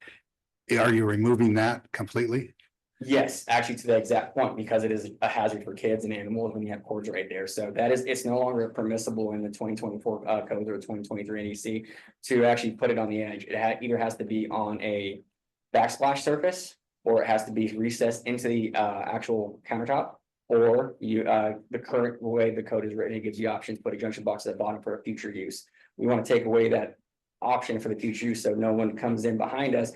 you removing that completely? Yes, actually to the exact point, because it is a hazard for kids and animals when you have cords right there. So that is, it's no longer permissible in the 2024 code or 2023 NEC to actually put it on the edge. It either has to be on a backsplash surface, or it has to be recessed into the actual countertop. Or you, the current way the code is written, it gives you options, put a junction box at the bottom for a future use. We want to take away that option for the future use, so no one comes in behind us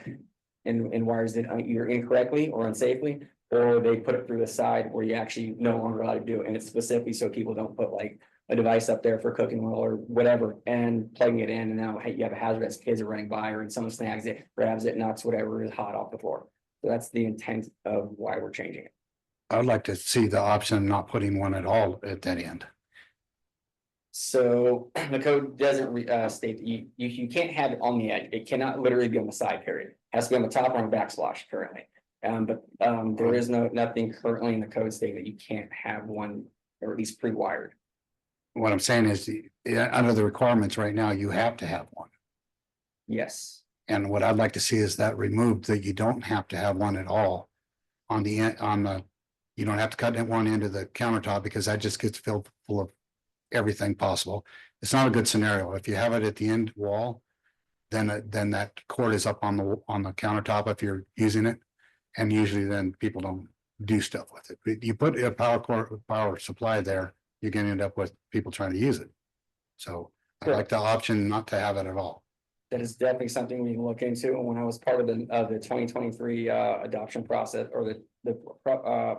and wires it either incorrectly or unsafely, or they put it through the side where you actually no longer allowed to do it. And it's specifically so people don't put like a device up there for cooking oil or whatever and plugging it in, and now hey, you have a hazard as kids are running by, or someone snags it, grabs it, knocks whatever is hot off the floor. So that's the intent of why we're changing it. I'd like to see the option of not putting one at all at that end. So the code doesn't state that you can't have it on the edge. It cannot literally be on the side, period. It has to be on the top or on the backsplash currently. But there is nothing currently in the code stating that you can't have one, or at least pre-wired. What I'm saying is, under the requirements right now, you have to have one. Yes. And what I'd like to see is that removed, that you don't have to have one at all on the end, you don't have to cut one into the countertop, because that just gets filled full of everything possible. It's not a good scenario. If you have it at the end wall, then that cord is up on the countertop if you're using it. And usually then people don't do stuff with it. But you put a power supply there, you're gonna end up with people trying to use it. So I like the option not to have it at all. That is definitely something we can look into. And when I was part of the 2023 adoption process, or the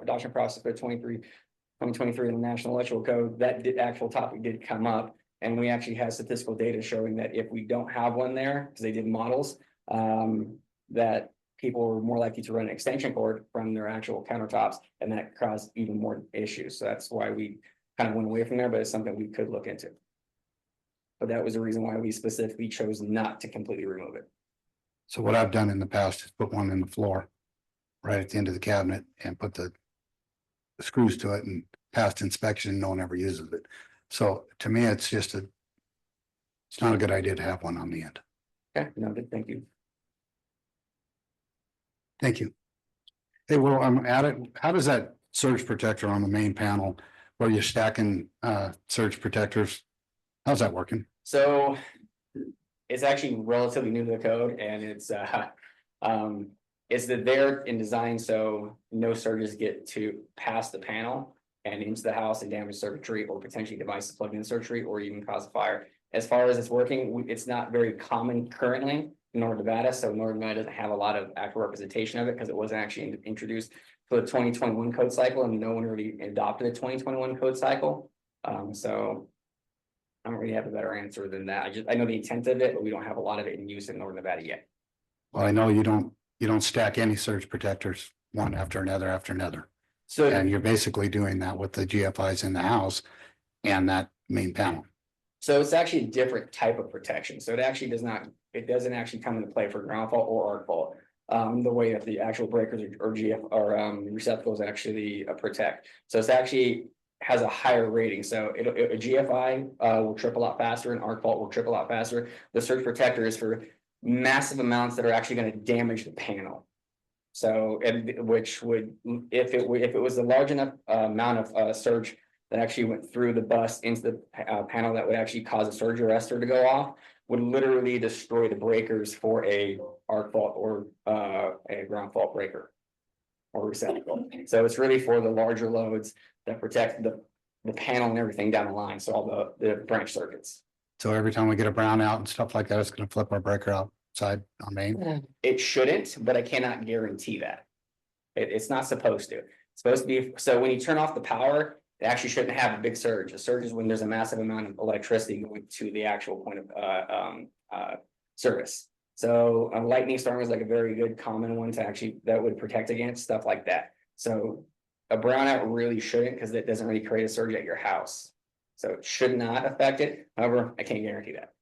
adoption process for 2023 in the National Electrical Code, that actual topic did come up. And we actually had statistical data showing that if we don't have one there, because they did models, that people were more likely to run an extension cord from their actual countertops, and that caused even more issues. So that's why we kind of went away from there, but it's something we could look into. But that was the reason why we specifically chose not to completely remove it. So what I've done in the past is put one in the floor, right at the end of the cabinet, and put the screws to it, and passed inspection, no one ever uses it. So to me, it's not a good idea to have one on the end. Okay, noted, thank you. Thank you. Hey, well, I'm at it. How does that surge protector on the main panel, where you're stacking surge protectors, how's that working? So it's actually relatively new to the code, and it's there in design so no surges get to pass the panel and into the house and damage circuitry, or potentially devices plugged in the circuitry, or even cause a fire. As far as it's working, it's not very common currently in Northern Nevada, so Northern Nevada doesn't have a lot of actual representation of it, because it wasn't actually introduced for the 2021 code cycle, and no one really adopted the 2021 code cycle. So I don't really have a better answer than that. I know the intent of it, but we don't have a lot of it in use in Northern Nevada yet. Well, I know you don't stack any surge protectors one after another. So And you're basically doing that with the GFIs in the house and that main panel. So it's actually a different type of protection. So it doesn't actually come into play for ground fault or arc fault. The way that the actual breakers or receptacles actually protect. So it's actually has a higher rating. So a GFI will trip a lot faster, and arc fault will trip a lot faster. The surge protector is for massive amounts that are actually going to damage the panel. So, which would, if it was a large enough amount of surge that actually went through the bus into the panel, that would actually cause a surge arrestor to go off, would literally destroy the breakers for a arc fault or a ground fault breaker. or receptacle. So it's really for the larger loads that protect the panel and everything down the line, so all the branch circuits. So every time we get a brownout and stuff like that, it's gonna flip our breaker outside on Main. It shouldn't, but I cannot guarantee that. It's not supposed to. It's supposed to be, so when you turn off the power, it actually shouldn't have a big surge. A surge is when there's a massive amount of electricity going to the actual point of service. So a lightning storm is like a very good common one to actually, that would protect against stuff like that. So a brownout really shouldn't, because it doesn't really create a surge at your house. So it should not affect it. However, I can't guarantee that.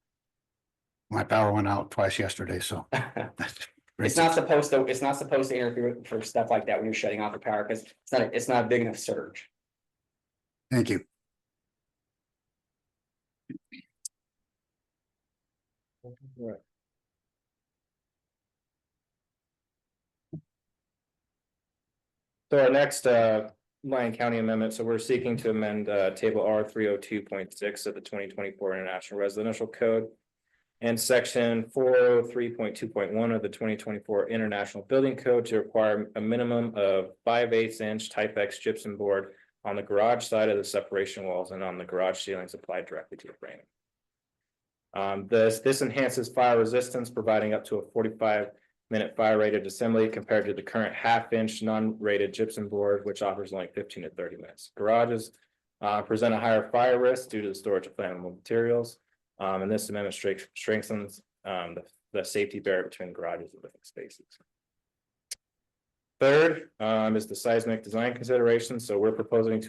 My power went out twice yesterday, so. It's not supposed to interfere for stuff like that when you're shutting off the power, because it's not a big enough surge. Thank you. So our next Lyon County amendment, so we're seeking to amend table R 302.6 of the 2024 International Residential Code. And section 403.2.1 of the 2024 International Building Code to require a minimum of 5/8 inch type X gypsum board on the garage side of the separation walls and on the garage ceilings applied directly to the frame. This enhances fire resistance, providing up to a 45-minute fire rated assembly compared to the current 1/2 inch non-rated gypsum board, which offers only 15 to 30 minutes. Garages present a higher fire risk due to the storage of flammable materials. And this amendment strengthens the safety barrier between garages and living spaces. Third is the seismic design considerations. So we're proposing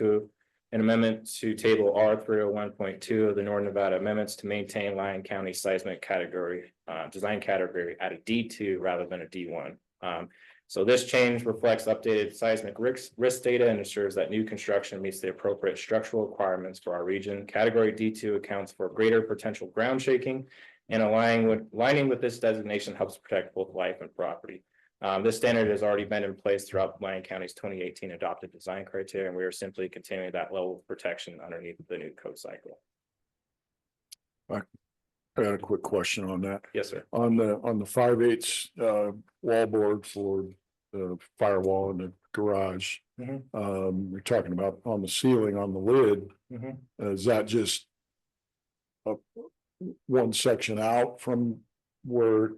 an amendment to table R 301.2 of the Northern Nevada amendments to maintain Lyon County seismic category, design category at a D2 rather than a D1. So this change reflects updated seismic risk data and ensures that new construction meets the appropriate structural requirements for our region. Category D2 accounts for greater potential ground shaking, and aligning with this designation helps protect both life and property. This standard has already been in place throughout Lyon County's 2018 adopted design criteria, and we are simply continuing that level of protection underneath the new code cycle. I got a quick question on that. Yes, sir. On the 5/8 wall board for the firewall in the garage. We're talking about on the ceiling, on the lid. Is that just one section out from where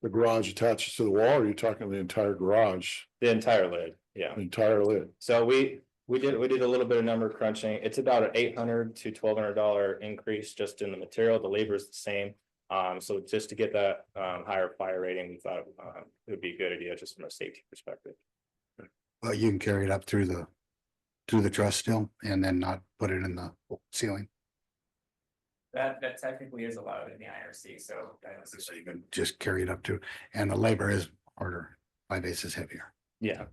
the garage attaches to the wall, or are you talking the entire garage? The entire lid, yeah. The entire lid. So we did a little bit of number crunching. It's about an $800 to $1,200 increase just in the material. The labor is the same. So just to get that higher fire rating, we thought it would be a good idea just from a safety perspective. Well, you can carry it up through the truss still and then not put it in the ceiling. That technically is allowed in the IRC, so. So you can just carry it up to, and the labor is harder. 5/8 is heavier. Yeah.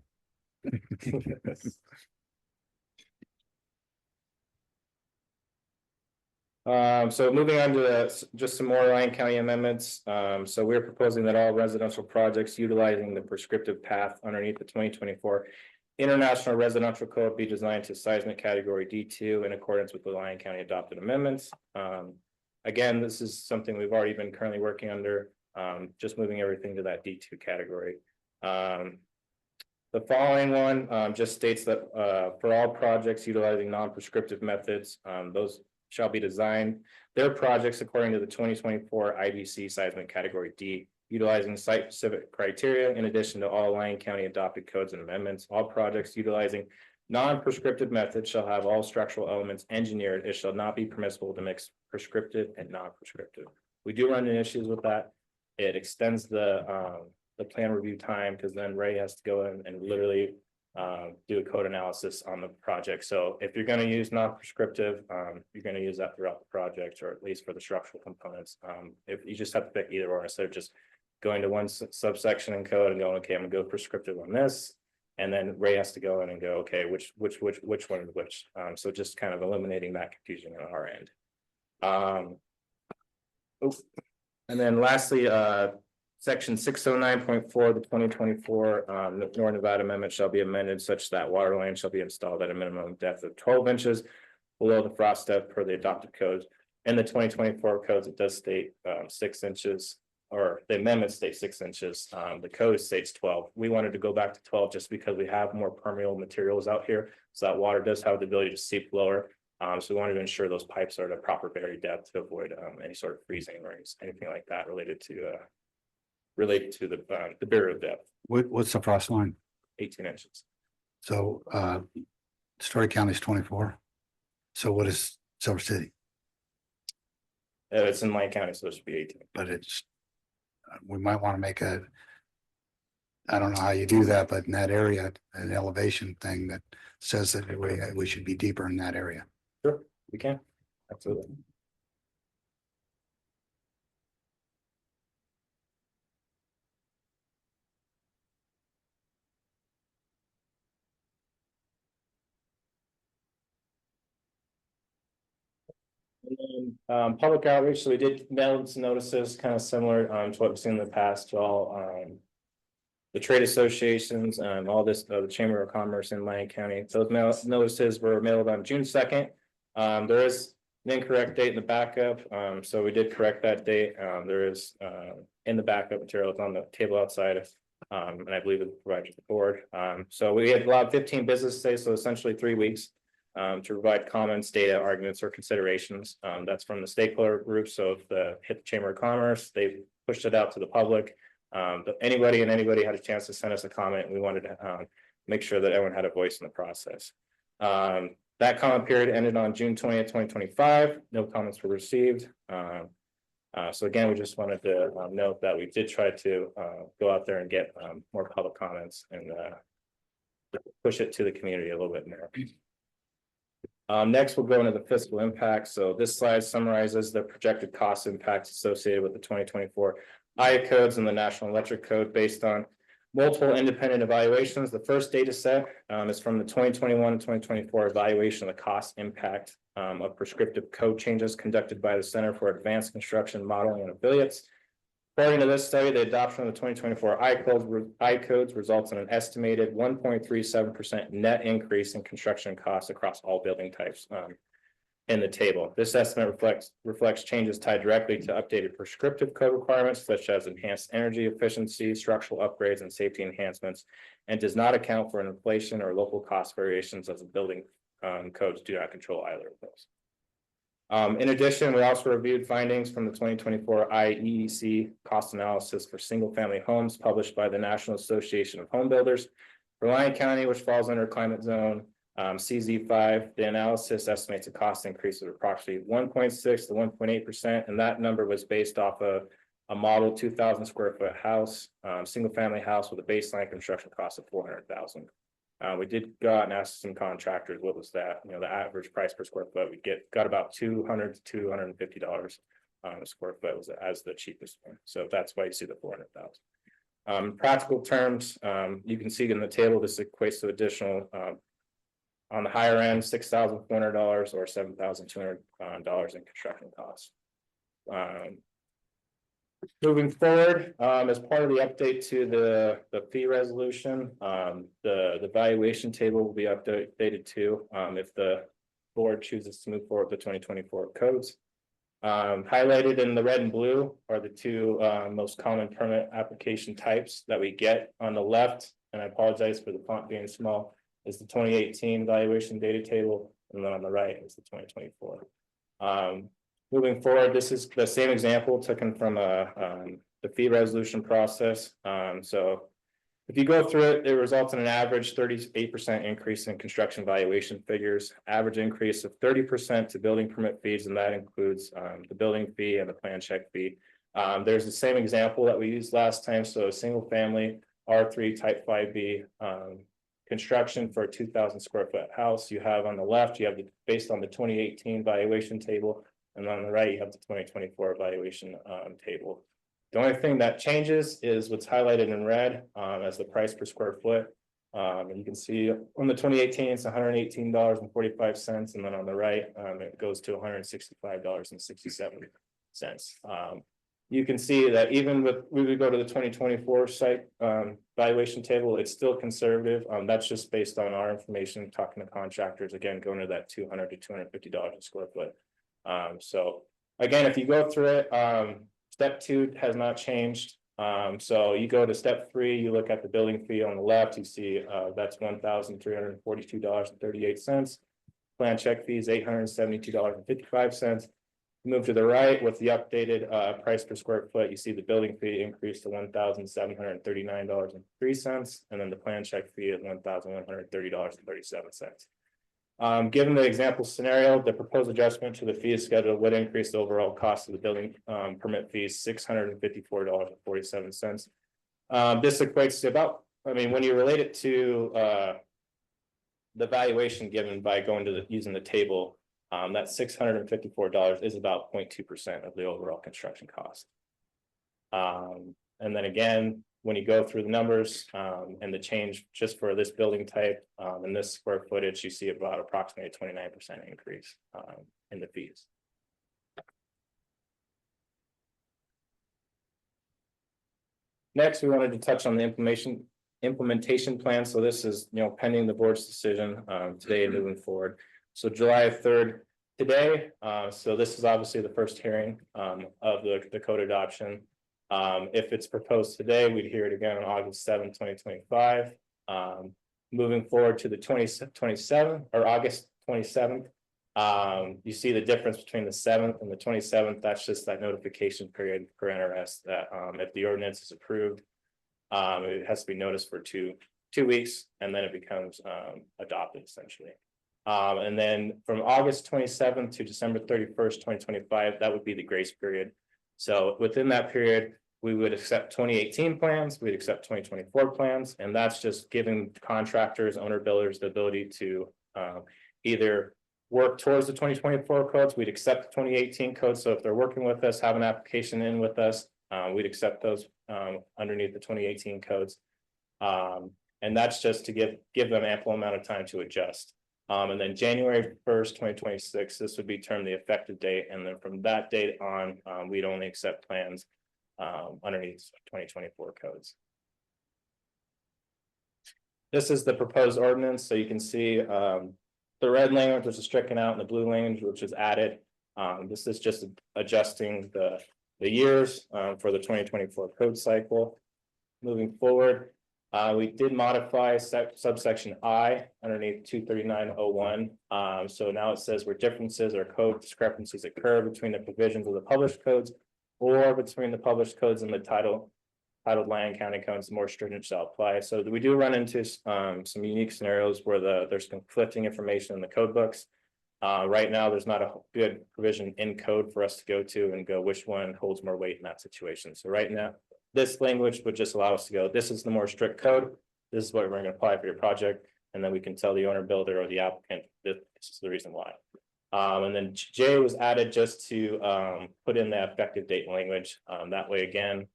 So moving on to just some more Lyon County amendments. So we're proposing that all residential projects utilizing the prescriptive path underneath the 2024 International Residential Code be designed to seismic category D2 in accordance with the Lyon County adopted amendments. Again, this is something we've already been currently working under, just moving everything to that D2 category. The following one just states that for all projects utilizing non-prescriptive methods, those shall be designed their projects according to the 2024 IBC seismic category D, utilizing site-specific criteria in addition to all Lyon County adopted codes and amendments. All projects utilizing non-prescriptive methods shall have all structural elements engineered. It shall not be permissible to mix prescriptive and non-prescriptive. We do run into issues with that. It extends the plan review time, because then Ray has to go in and literally do a code analysis on the project. So if you're going to use non-prescriptive, you're going to use that throughout the project, or at least for the structural components. If you just have to pick either or, instead of just going to one subsection in code and going, okay, I'm gonna go prescriptive on this, and then Ray has to go in and go, okay, which one is which. So just kind of eliminating that confusion on our end. And then lastly, section 609.4 of the 2024 Northern Nevada Amendment shall be amended such that water lines shall be installed at a minimum depth of 12 inches below the frost depth per the adopted codes. In the 2024 codes, it does state 6 inches. or the amendment states 6 inches, the code states 12. We wanted to go back to 12 just because we have more permeable materials out here. So that water does have the ability to seep lower. So we wanted to ensure those pipes are at a proper buried depth to avoid any sort of freezing or anything like that related to the burial depth, What's the frost line? 18 inches. So, Story County is 24. So what is Silver City? It's in Lyon County, so it should be 18. But it's, we might want to make a, I don't know how you do that, but in that area, an elevation thing that says that we should be deeper in that area. Sure, we can, absolutely. And then, public outreach, so we did mail some notices, kind of similar to what we've seen in the past to all the trade associations and all this, the Chamber of Commerce in Lyon County. Those notices were mailed on June 2nd. There is an incorrect date in the backup, so we did correct that date. There is in the backup material, it's on the table outside, and I believe it provided the board. So we had allowed 15 business days, so essentially 3 weeks. To provide comments, data, arguments, or considerations. That's from the stakeholder group. So if hit the Chamber of Commerce, they pushed it out to the public. But anybody had a chance to send us a comment. We wanted to make sure that everyone had a voice in the process. That comment period ended on June 20th, 2025. No comments were received. So again, we just wanted to note that we did try to go out there and get more public comments and push it to the community a little bit more. Next, we'll go into the fiscal impact. So this slide summarizes the projected cost impacts associated with the 2024 IA codes and the National Electric Code based on multiple independent evaluations. The first data set is from the 2021 and 2024 evaluation of the cost impact of prescriptive code changes conducted by the Center for Advanced Construction Modeling and Affiliates. According to this study, the adoption of the 2024 I codes results in an estimated 1.37% net increase in construction costs across all building types in the table. This estimate reflects changes tied directly to updated prescriptive code requirements, such as enhanced energy efficiency, structural upgrades, and safety enhancements, and does not account for inflation or local cost variations as the building codes do not control either of those. In addition, we also reviewed findings from the 2024 IEEC cost analysis for single-family homes published by the National Association of Home Builders. For Lyon County, which falls under climate zone CZ5, the analysis estimates a cost increase of approximately 1.6 to 1.8%, and that number was based off of a model 2,000 square foot house, single-family house with a baseline construction cost of $400,000. We did go out and ask some contractors, what was that? You know, the average price per square foot, we got about $200 to $250 a square foot was as the cheapest one. So that's why you see the 400,000. Practical terms, you can see in the table, this equates to additional, on the higher end, $6,400 or $7,200 in construction costs. Moving forward, as part of the update to the fee resolution, the valuation table will be updated too, if the board chooses to move forward with the 2024 codes. Highlighted in the red and blue are the two most common permit application types that we get. On the left, and I apologize for the font being small, is the 2018 valuation data table, and then on the right is the 2024. Moving forward, this is the same example taken from the fee resolution process. So if you go through it, it results in an average 38% increase in construction valuation figures, average increase of 30% to building permit fees, and that includes the building fee and the plan check fee. There's the same example that we used last time. So a single family R3 type 5B construction for a 2,000 square foot house. You have on the left, you have based on the 2018 valuation table. And on the right, you have the 2024 evaluation table. The only thing that changes is what's highlighted in red as the price per square foot. And you can see on the 2018, it's $118.45. And then on the right, it goes to $165.67. You can see that even with, we would go to the 2024 site valuation table, it's still conservative. That's just based on our information, talking to contractors, again, going to that $200 to $250 a square foot. So again, if you go through it, Step 2 has not changed. So you go to step 3, you look at the building fee on the left, you see, that's $1,342.38. Plan check fee is $872.55. Move to the right with the updated price per square foot, you see the building fee increased to $1,739.03, and then the plan check fee is $1,130.37. Given the example scenario, the proposed adjustment to the fee schedule would increase the overall cost of the building permit fees $654.47. This equates to about, I mean, when you relate it to the valuation given by going to using the table, that $654 is about 0.2% of the overall construction cost. And then again, when you go through the numbers and the change just for this building type and this square footage, you see about approximately a 29% increase in the fees. Next, we wanted to touch on the implementation plan. So this is, pending the board's decision today and moving forward. So July 3rd today. So this is obviously the first hearing of the code adoption. If it's proposed today, we'd hear it again on August 7th, 2025. Moving forward to the 27th or August 27th. You see the difference between the 7th and the 27th. That's just that notification period for NRS that if the ordinance is approved, it has to be noticed for two weeks, and then it becomes adopted essentially. And then from August 27th to December 31st, 2025, that would be the grace period. So within that period, we would accept 2018 plans, we'd accept 2024 plans, and that's just giving contractors, owner builders the ability to either work towards the 2024 codes, we'd accept the 2018 codes. So if they're working with us, have an application in with us, we'd accept those underneath the 2018 codes. And that's just to give them ample amount of time to adjust. And then January 1st, 2026, this would be termed the effective date. And then from that date on, we'd only accept plans underneath 2024 codes. This is the proposed ordinance. So you can see the red language, which is stricken out, and the blue language, which is added. This is just adjusting the years for the 2024 code cycle. Moving forward, we did modify subsection I underneath 23901. So now it says where differences or code discrepancies occur between the provisions of the published codes or between the published codes and the titled Lyon County codes, more stringent shall apply. So we do run into some unique scenarios where there's conflicting information in the code books. Right now, there's not a good provision in code for us to go to and go which one holds more weight in that situation. So right now, this language would just allow us to go, this is the more strict code. This is what we're going to apply for your project. And then we can tell the owner builder or the applicant that this is the reason why. And then J was added just to put in the effective date language. That way, again,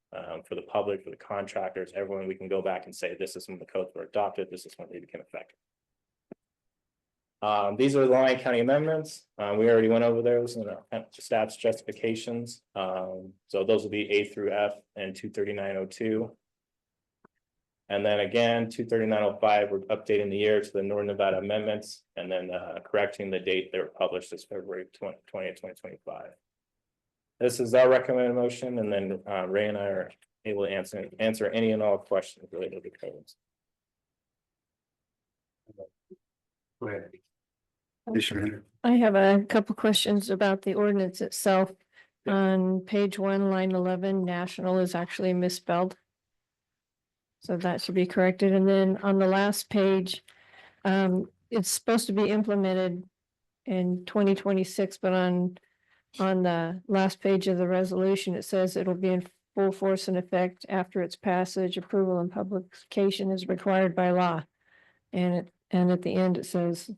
for the public, for the contractors, everyone, we can go back and say, this is when the codes were adopted. This is when they became effective. These are the Lyon County amendments. We already went over those in our staff's justifications. So those will be A through F and 23902. And then again, 23905, we're updating the year to the Northern Nevada amendments and then correcting the date they were published as February 20, 2025. This is our recommended motion, and then Ray and I are able to answer any and all questions related to codes. Go ahead. Commissioner. I have a couple questions about the ordinance itself. On page 1, line 11, national is actually misspelled. So that should be corrected. And then on the last page, it's supposed to be implemented in 2026, but on the last page of the resolution, it says it'll be in full force and effect after its passage, approval, and publication is required by law. And at the end, it says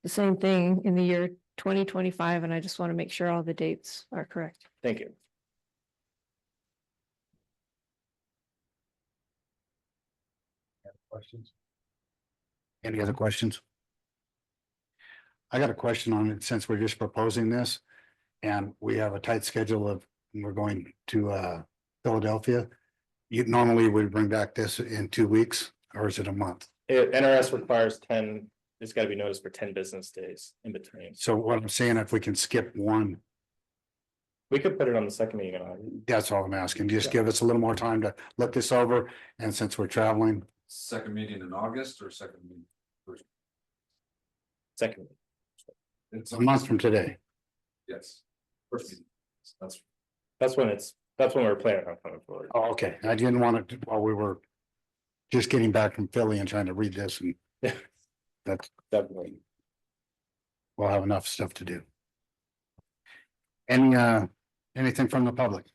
the same thing in the year 2025, and I just want to make sure all the dates are correct. Thank you. Questions? Any other questions? I got a question on it since we're just proposing this and we have a tight schedule of, we're going to Philadelphia. You normally would bring back this in 2 weeks, or is it a month? NRS requires 10, it's got to be noticed for 10 business days in between. So what I'm saying, if we can skip one, We could put it on the second meeting. That's all I'm asking. Just give us a little more time to look this over. And since we're traveling, Second meeting in August or second meeting? Second, It's a month from today. Yes. First meeting. That's that's when we're planning on coming forward. Oh, okay. I didn't want it while we were just getting back from Philly and trying to read this and that's, Definitely. we'll have enough stuff to do. Anything from the public?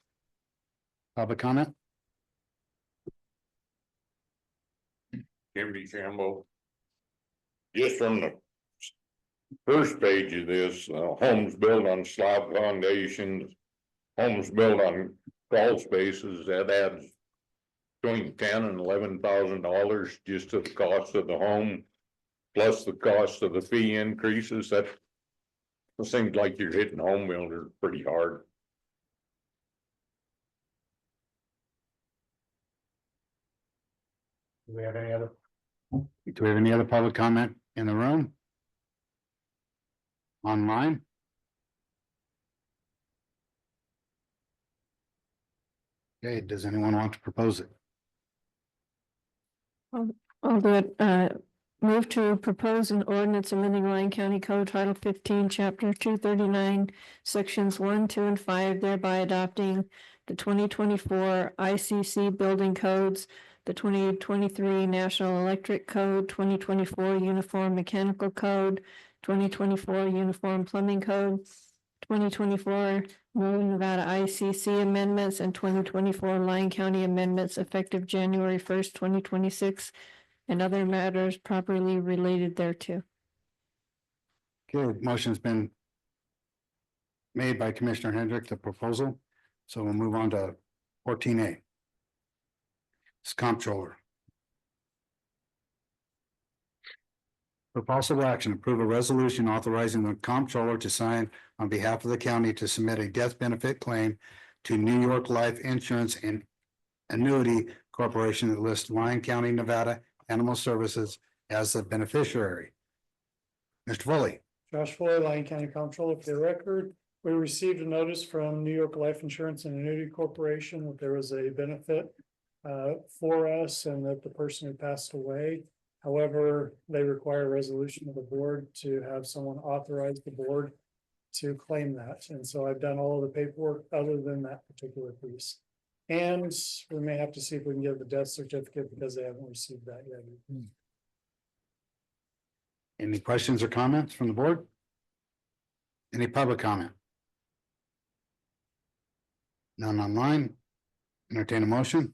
Public comment? Jimmy Shambo. Just from the first page of this, homes built on slab foundations, homes built on crawl spaces, that adds between $10,000 and $11,000 just to the cost of the home, plus the cost of the fee increases. That it seems like you're hitting home builders pretty hard. Do we have any other public comment in the room? Online? Okay, does anyone want to propose it? I'll do it. Move to propose an ordinance amending Lyon County Code Title 15, Chapter 239, Sections 1, 2, and 5, thereby adopting the 2024 ICC building codes, the 2023 National Electric Code, 2024 Uniform Mechanical Code, 2024 Uniform Plumbing Code, 2024 Northern Nevada ICC amendments, and 2024 Lyon County amendments effective January 1st, 2026, and other matters properly related thereto. Okay, motion's been made by Commissioner Hendrick, the proposal. So we'll move on to 14A. It's comptroller. For possible action, approve a resolution authorizing the comptroller to sign on behalf of the county to submit a death benefit claim to New York Life Insurance and Annuity Corporation that lists Lyon County, Nevada Animal Services as the beneficiary. Mr. Foley. Josh Foley, Lyon County Comptroller. For the record, we received a notice from New York Life Insurance and Annuity Corporation that there was a benefit for us and that the person had passed away. However, they require a resolution of the board to have someone authorize the board to claim that. And so I've done all of the paperwork other than that particular piece. And we may have to see if we can get the death certificate because they haven't received that yet. Any questions or comments from the board? Any public comment? None online. Entertain a motion.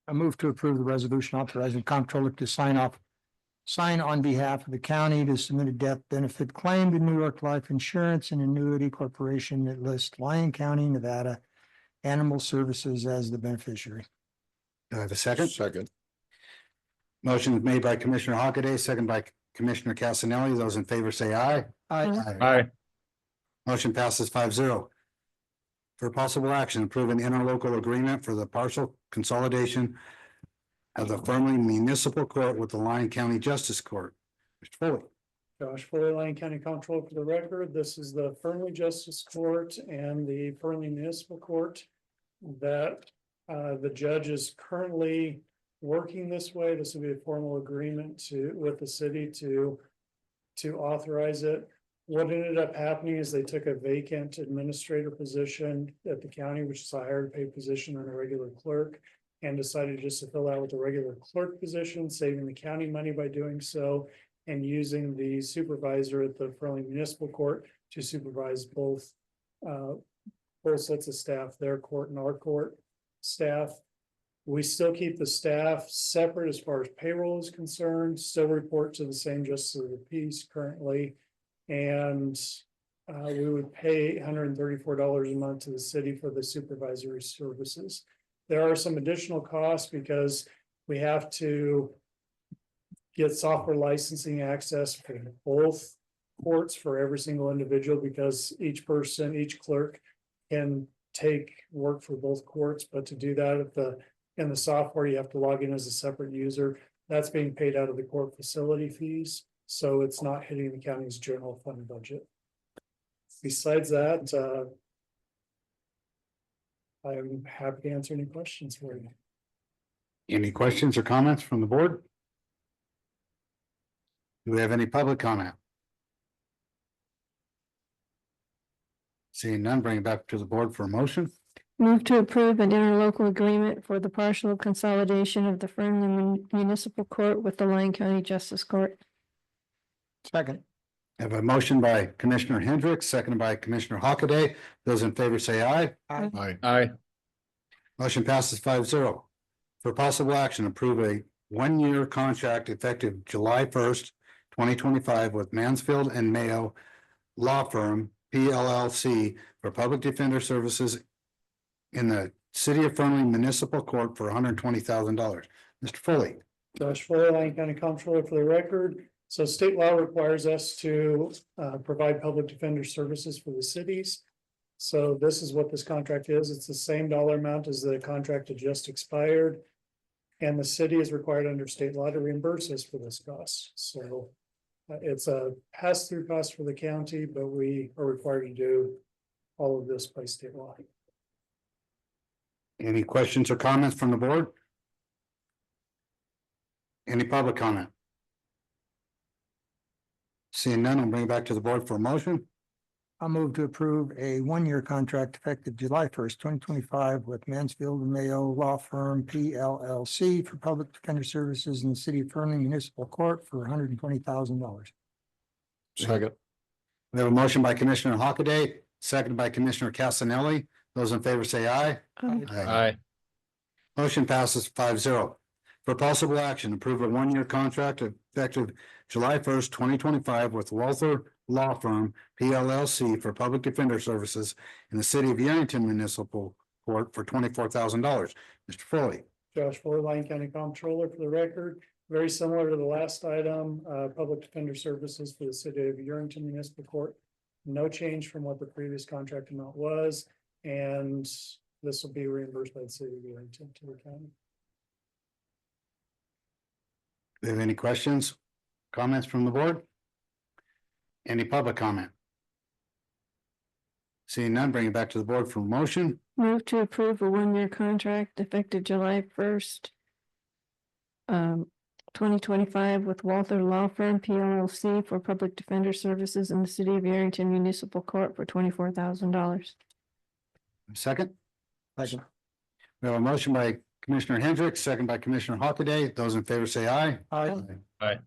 I move to approve the resolution authorizing comptroller to sign on behalf of the county to submit a death benefit claim to New York Life Insurance and Annuity Corporation that lists Lyon County, Nevada Animal Services as the beneficiary. Do I have a second? Second. Motion is made by Commissioner Hockaday, second by Commissioner Casanelli. Those in favor say aye. Aye. Motion passes 5-0. For possible action, approve an interlocal agreement for the partial consolidation of the Fernley Municipal Court with the Lyon County Justice Court. Mr. Foley. Josh Foley, Lyon County Comptroller. For the record, this is the Fernley Justice Court and the Fernley Municipal Court that the judge is currently working this way. This will be a formal agreement with the city to authorize it. What ended up happening is they took a vacant administrator position at the county, which is a higher paid position than a regular clerk, and decided just to fill out with a regular clerk position, saving the county money by doing so, and using the supervisor at the Fernley Municipal Court to supervise both sets of staff, their court and our court staff. We still keep the staff separate as far as payroll is concerned, still report to the same justice of the peace currently. And we would pay $134 a month to the city for the supervisory services. There are some additional costs because we have to get software licensing access for both courts for every single individual, because each person, each clerk can take work for both courts. But to do that in the software, you have to log in as a separate user. That's being paid out of the court facility fees. So it's not hitting the county's general fund budget. besides that, I'm happy to answer any questions for you. Any questions or comments from the board? Do we have any public comment? Seeing none, bring it back to the board for a motion. Move to approve an interlocal agreement for the partial consolidation of the Fernley Municipal Court with the Lyon County Justice Court. Second. I have a motion by Commissioner Hendricks, seconded by Commissioner Hockaday. Those in favor say aye. Aye. Aye. Motion passes 5-0. For possible action, approve a one-year contract effective July 1st, 2025 with Mansfield and Mayo Law Firm, PLLC, for public defender services in the City of Fernley Municipal Court for $120,000. Mr. Foley. Josh Fuller, Lyon County Comptroller for the record. So state law requires us to provide public defender services for the cities. So this is what this contract is. It's the same dollar amount as the contract that just expired. And the city is required under state law to reimburse us for this cost. So it's a pass-through cost for the county, but we are required to do all of this by state law. Any questions or comments from the board? Any public comment? Seeing none, I'll bring it back to the board for a motion. I'll move to approve a one-year contract effective July 1st, 2025 with Mansfield and Mayo Law Firm, PLLC, for public defender services in the City of Fernley Municipal Court for $120,000. Second. We have a motion by Commissioner Hockaday, seconded by Commissioner Casanelli. Those in favor say aye. Aye. Motion passes 5-0. For possible action, approve a one-year contract effective July 1st, 2025 with Walther Law Firm, PLLC, for public defender services in the City of Yerington Municipal Court for $24,000. Mr. Foley. Josh Fuller, Lyon County Comptroller for the record. Very similar to the last item, public defender services for the City of Yerington Municipal Court. No change from what the previous contract amount was, and this will be reimbursed by the City of Yerington to the county. Do you have any questions, comments from the board? Any public comment? Seeing none, bring it back to the board for motion. Move to approve a one-year contract effective July 1st. 2025 with Walther Law Firm, PLLC, for public defender services in the City of Yerington Municipal Court for $24,000. Second. Second. We have a motion by Commissioner Hendricks, second by Commissioner Hockaday. Those in favor say aye. Aye. Aye.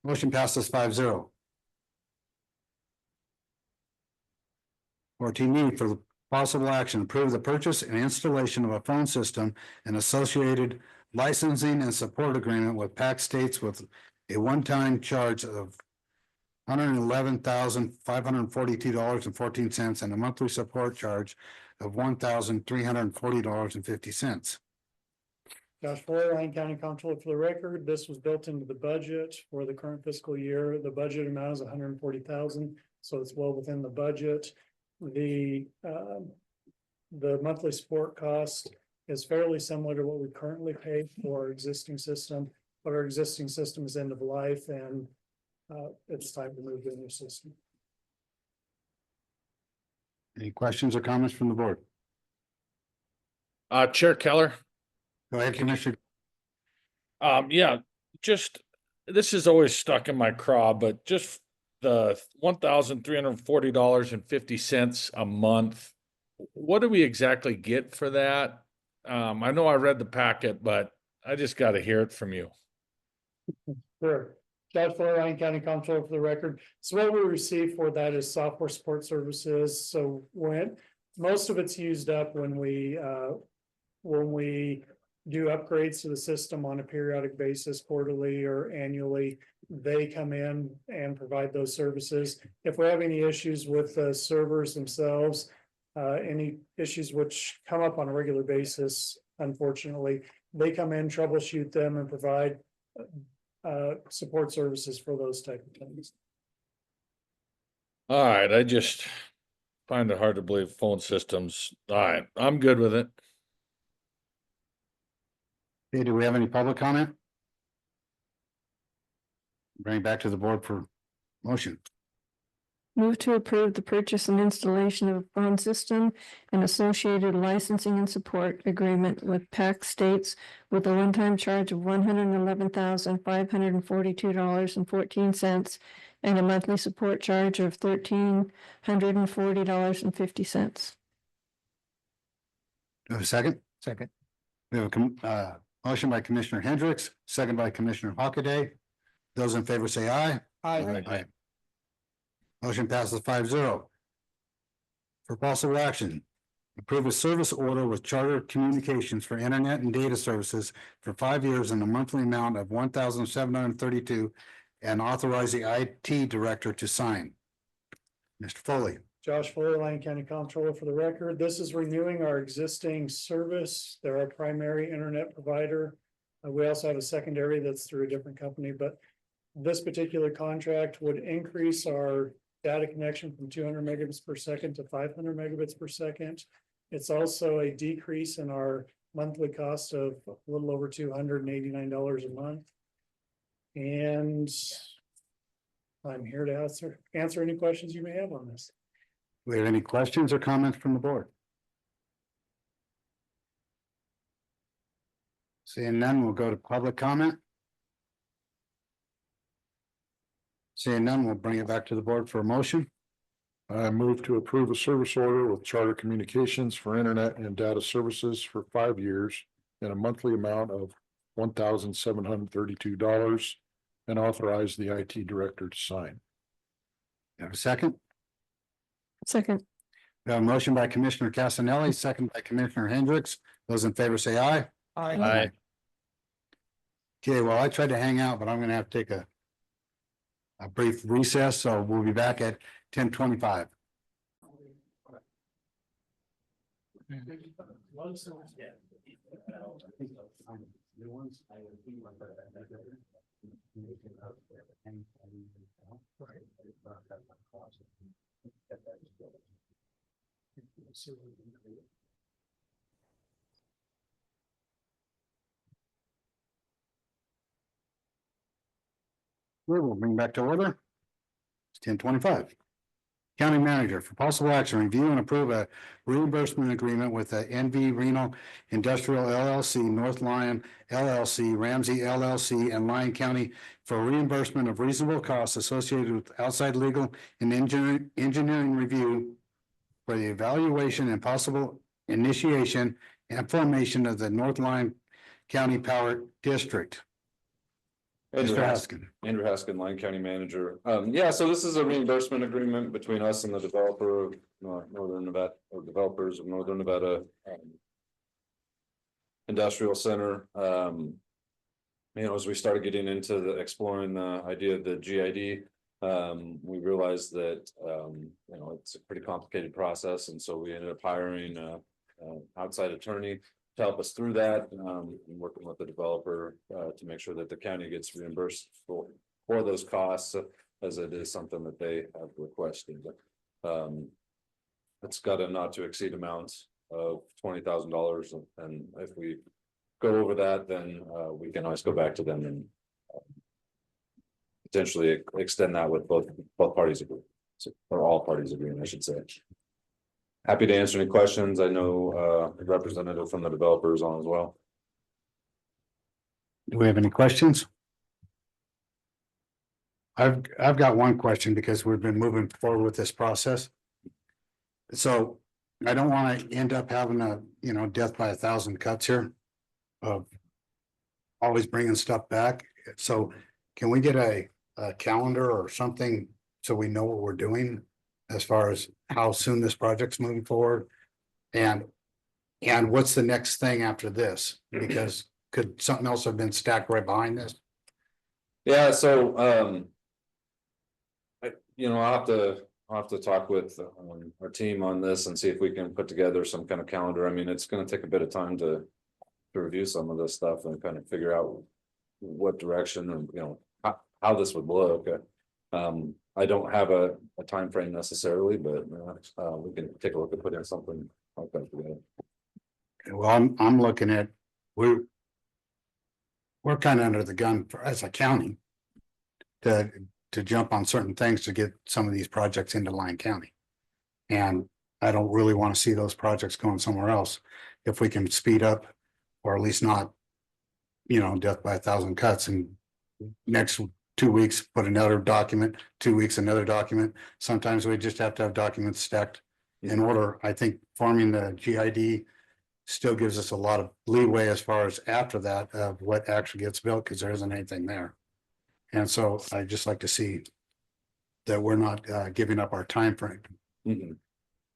Motion passes 5-0. 14E for possible action, approve the purchase and installation of a phone system and associated licensing and support agreement with PAC States with a one-time charge of $111,542.14 and a monthly support charge of $1,340.50. Josh Fuller, Lyon County Comptroller for the record. This was built into the budget for the current fiscal year. The budget amount is $140,000, so it's well within the budget. The monthly support cost is fairly similar to what we currently pay for our existing system, but our existing system is end of life and it's time to move to a new system. Any questions or comments from the board? Chair Keller. Go ahead, Commissioner. Yeah, just, this is always stuck in my craw, but just the $1,340.50 a month. What do we exactly get for that? I know I read the packet, but I just got to hear it from you. Sure. Josh Fuller, Lyon County Comptroller for the record. So what we receive for that is software support services. So when most of it's used up when we do upgrades to the system on a periodic basis, quarterly or annually, they come in and provide those services. If we have any issues with the servers themselves, any issues which come up on a regular basis, unfortunately, they come in, troubleshoot them, and provide support services for those type of things. All right, I just find it hard to believe phone systems. All right, I'm good with it. Okay, do we have any public comment? Bring it back to the board for motion. Move to approve the purchase and installation of a phone system and associated licensing and support agreement with PAC States with a one-time charge of $111,542.14 and a monthly support charge of $1,340.50. Do I have a second? Second. We have a motion by Commissioner Hendricks, second by Commissioner Hockaday. Those in favor say aye. Aye. Motion passes 5-0. For possible action, approve a service order with Charter Communications for internet and data services for 5 years in a monthly amount of $1,732 and authorize the IT director to sign. Mr. Foley. Josh Fuller, Lyon County Comptroller for the record. This is renewing our existing service. They're our primary internet provider. We also have a secondary that's through a different company, but this particular contract would increase our data connection from 200 megabits per second to 500 megabits per second. It's also a decrease in our monthly cost of a little over $289 a month. And I'm here to answer any questions you may have on this. Do we have any questions or comments from the board? Seeing none, we'll go to public comment. Seeing none, we'll bring it back to the board for a motion. I move to approve a service order with Charter Communications for internet and data services for 5 years in a monthly amount of $1,732 and authorize the IT director to sign. You have a second? Second. We have a motion by Commissioner Casanelli, second by Commissioner Hendricks. Those in favor say aye. Aye. Okay, well, I tried to hang out, but I'm gonna have to take a brief recess, so we'll be back at 10:25. We'll bring back to order. It's 10:25. County manager for possible action, review and approve a reimbursement agreement with the NV Reno Industrial LLC, North Lyon LLC, Ramsey LLC, and Lyon County for reimbursement of reasonable costs associated with outside legal and engineering review for the evaluation and possible initiation and formation of the North Lyon County Power District. Mr. Haskin. Andrew Haskin, Lyon County Manager. Yeah, so this is a reimbursement agreement between us and the developer of Northern Nevada, or developers of Northern Nevada Industrial Center. As we started getting into exploring the idea of the GID, we realized that it's a pretty complicated process, and so we ended up hiring an outside attorney to help us through that, and working with the developer to make sure that the county gets reimbursed for those costs, as it is something that they have requested. It's got a not to exceed amount of $20,000, and if we go over that, then we can always go back to them and potentially extend that with both parties agree, or all parties agree, I should say. Happy to answer any questions. I know a representative from the developers on as well. Do we have any questions? I've got one question because we've been moving forward with this process. So I don't want to end up having a, death by 1,000 cuts here of always bringing stuff back. So can we get a calendar or something so we know what we're doing as far as how soon this project's moving forward? And what's the next thing after this? Because could something else have been stacked right behind this? Yeah, so I'll have to talk with our team on this and see if we can put together some kind of calendar. I mean, it's going to take a bit of time to review some of this stuff and kind of figure out what direction and how this would look. I don't have a time frame necessarily, but we can take a look at putting something like that together. Well, I'm looking at, we're kind of under the gun as a county to to jump on certain things to get some of these projects into Lyon County. And I don't really want to see those projects going somewhere else. If we can speed up, or at least not, death by 1,000 cuts, and next 2 weeks, put another document, 2 weeks, another document. Sometimes we just have to have documents stacked in order. I think forming the GID still gives us a lot of leeway as far as after that of what actually gets built, because there isn't anything there. And so I just like to see that we're not giving up our time frame. Mhm.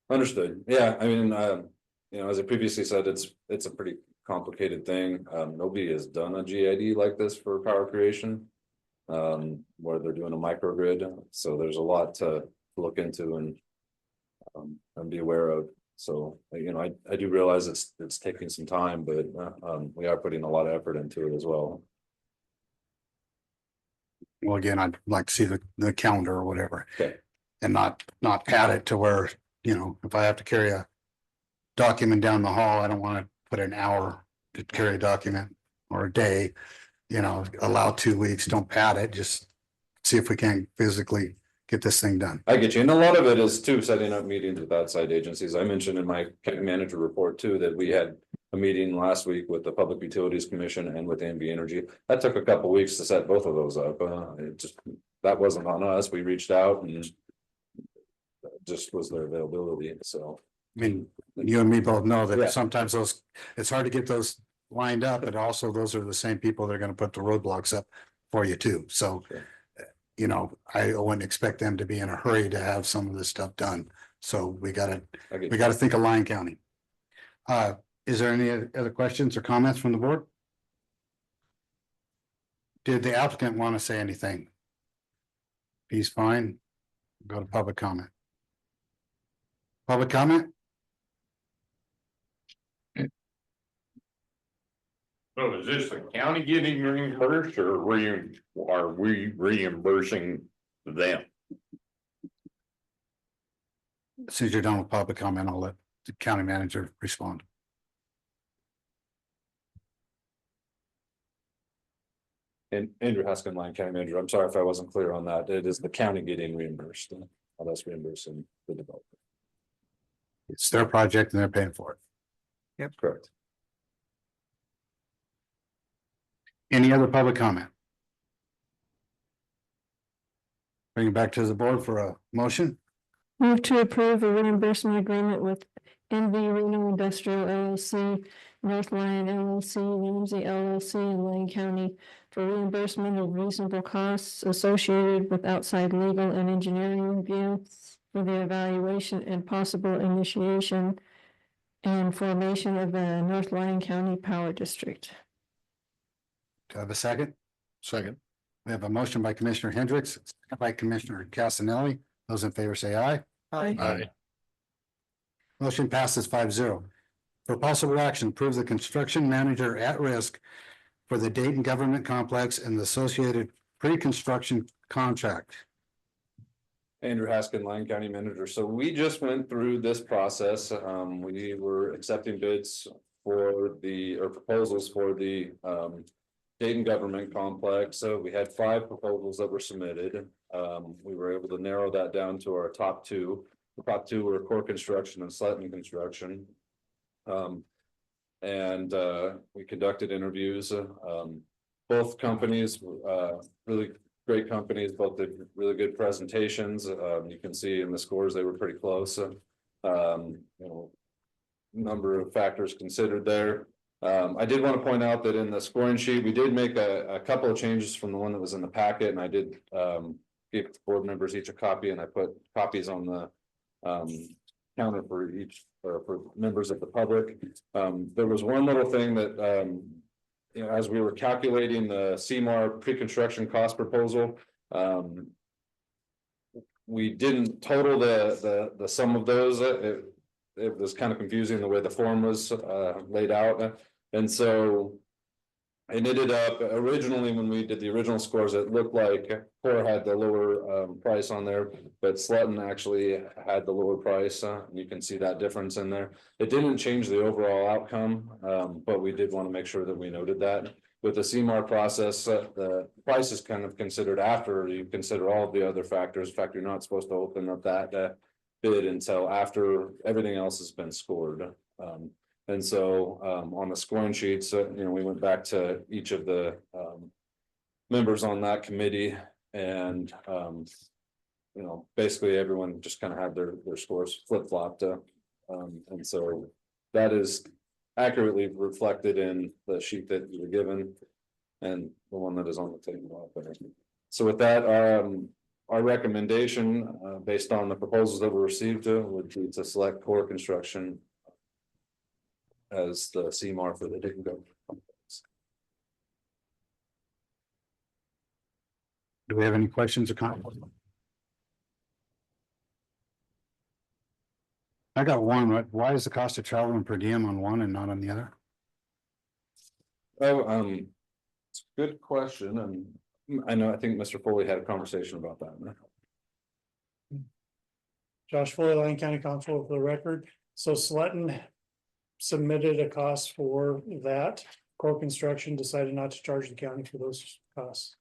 Understood. Yeah, I mean, as I previously said, it's a pretty complicated thing. Nobody has done a GID like this for power creation. Where they're doing a microgrid, so there's a lot to look into and be aware of. So, I do realize it's taking some time, but we are putting a lot of effort into it as well. Well, again, I'd like to see the calendar or whatever. Okay. And not add it to where, if I have to carry a document down the hall, I don't want to put an hour to carry a document or a day. Allow 2 weeks, don't pad it, just see if we can physically get this thing done. I get you, and a lot of it is too setting up meetings with outside agencies. I mentioned in my county manager report too that we had a meeting last week with the Public Utilities Commission and with NV Energy. That took a couple weeks to set both of those up. That wasn't on us. We reached out and just was their availability. So I mean, you and me both know that Yeah. sometimes it's hard to get those lined up, but also those are the same people that are gonna put the roadblocks up for you too. So, I wouldn't expect them to be in a hurry to have some of this stuff done. So we gotta think of Lyon County. Is there any other questions or comments from the board? Did the applicant want to say anything? He's fine. Go to public comment. Public comment? So is this the county getting reimbursed, or are we reimbursing them? As soon as you're done with public comment, I'll let the county manager respond. And Andrew Haskin, Lyon County Manager, I'm sorry if I wasn't clear on that. It is the county getting reimbursed, not us reimbursing the developer. It's their project and they're paying for it. Yep, correct. Any other public comment? Bring it back to the board for a motion. Move to approve a reimbursement agreement with NV Reno Industrial LLC, North Lyon LLC, Ramsey LLC, and Lyon County for reimbursement of reasonable costs associated with outside legal and engineering review for the evaluation and possible initiation and formation of the North Lyon County Power District. Do I have a second? Second. We have a motion by Commissioner Hendricks, second by Commissioner Casanelli. Those in favor say aye. Aye. Motion passes 5-0. For possible action, approve the construction manager at risk for the Dayton Government Complex and the associated pre-construction contract. Andrew Haskin, Lyon County Manager. So we just went through this process. We were accepting bids for proposals for the Dayton Government Complex. So we had 5 proposals that were submitted. We were able to narrow that down to our top 2. The top 2 were core construction and Sletton construction. We conducted interviews. Both companies, really great companies, both did really good presentations. You can see in the scores, they were pretty close. Number of factors considered there. I did want to point out that in the scoring sheet, we did make a couple of changes from the one that was in the packet, and I did give board members each a copy, and I put copies on the counter for each, or for members of the public. There was one little thing that, as we were calculating the CMAR pre-construction cost proposal, we didn't total the sum of those. It was kind of confusing the way the form was laid out. And so it ended up originally, when we did the original scores, it looked like Core had the lower price on there, but Sletton actually had the lower price. You can see that difference in there. It didn't change the overall outcome, but we did want to make sure that we noted that. with the CMAR process, the price is kind of considered after you consider all of the other factors. In fact, you're not supposed to open up that bid until after everything else has been scored. And so on the scoring sheets, we went back to each of the members on that committee, and basically everyone just kind of had their scores flip-flopped. And so that is accurately reflected in the sheet that you were given and the one that is on the table. So with that, our recommendation, based on the proposals that were received, would be to select Core Construction as the CMAR for the Dayton. Do we have any questions or comments? I got one. Why is the cost of travel and per diem on one and not on the other? Oh, it's a good question, and I think Mr. Foley had a conversation about that. Josh Foley, Lyon County Council for the record. So Sletton submitted a cost for that. Core Construction decided not to charge the county for those costs.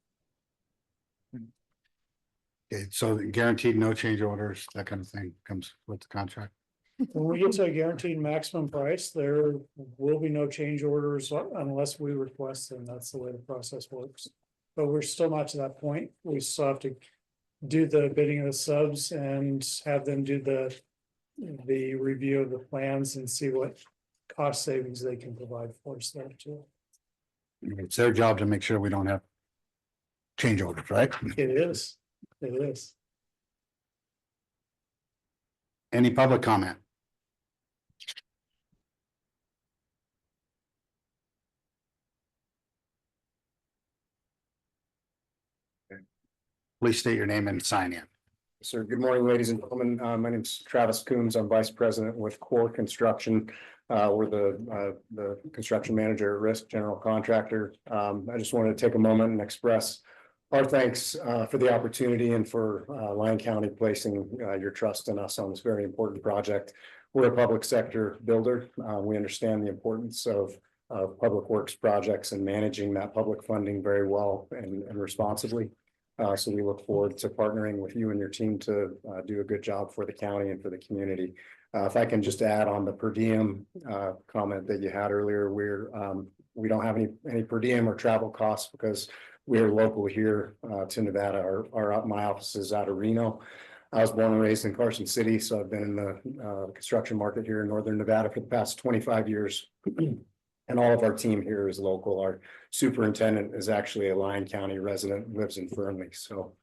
Okay, so guaranteed no change orders, that kind of thing comes with the contract. When we get to a guaranteed maximum price, there will be no change orders unless we request them. That's the way the process works. But we're still not to that point. We still have to do the bidding of the subs and have them do the review of the plans and see what cost savings they can provide for us there too. It's their job to make sure we don't have change orders, right? It is. It is. Any public comment? Please state your name and sign in. Sir, good morning, ladies and gentlemen. My name is Travis Coombs. I'm Vice President with Core Construction. We're the construction manager at risk, general contractor. I just wanted to take a moment and express our thanks for the opportunity and for Lyon County placing your trust in us on this very important project. We're a public sector builder. We understand the importance of public works projects and managing that public funding very well and responsibly. So we look forward to partnering with you and your team to do a good job for the county and for the community. If I can just add on the per diem comment that you had earlier, we don't have any per diem or travel costs because we're local here to Nevada. My office is out of Reno. I was born and raised in Carson City, so I've been in the construction market here in northern Nevada for the past 25 years. And all of our team here is local. Our superintendent is actually a Lyon County resident, lives in Fernley. So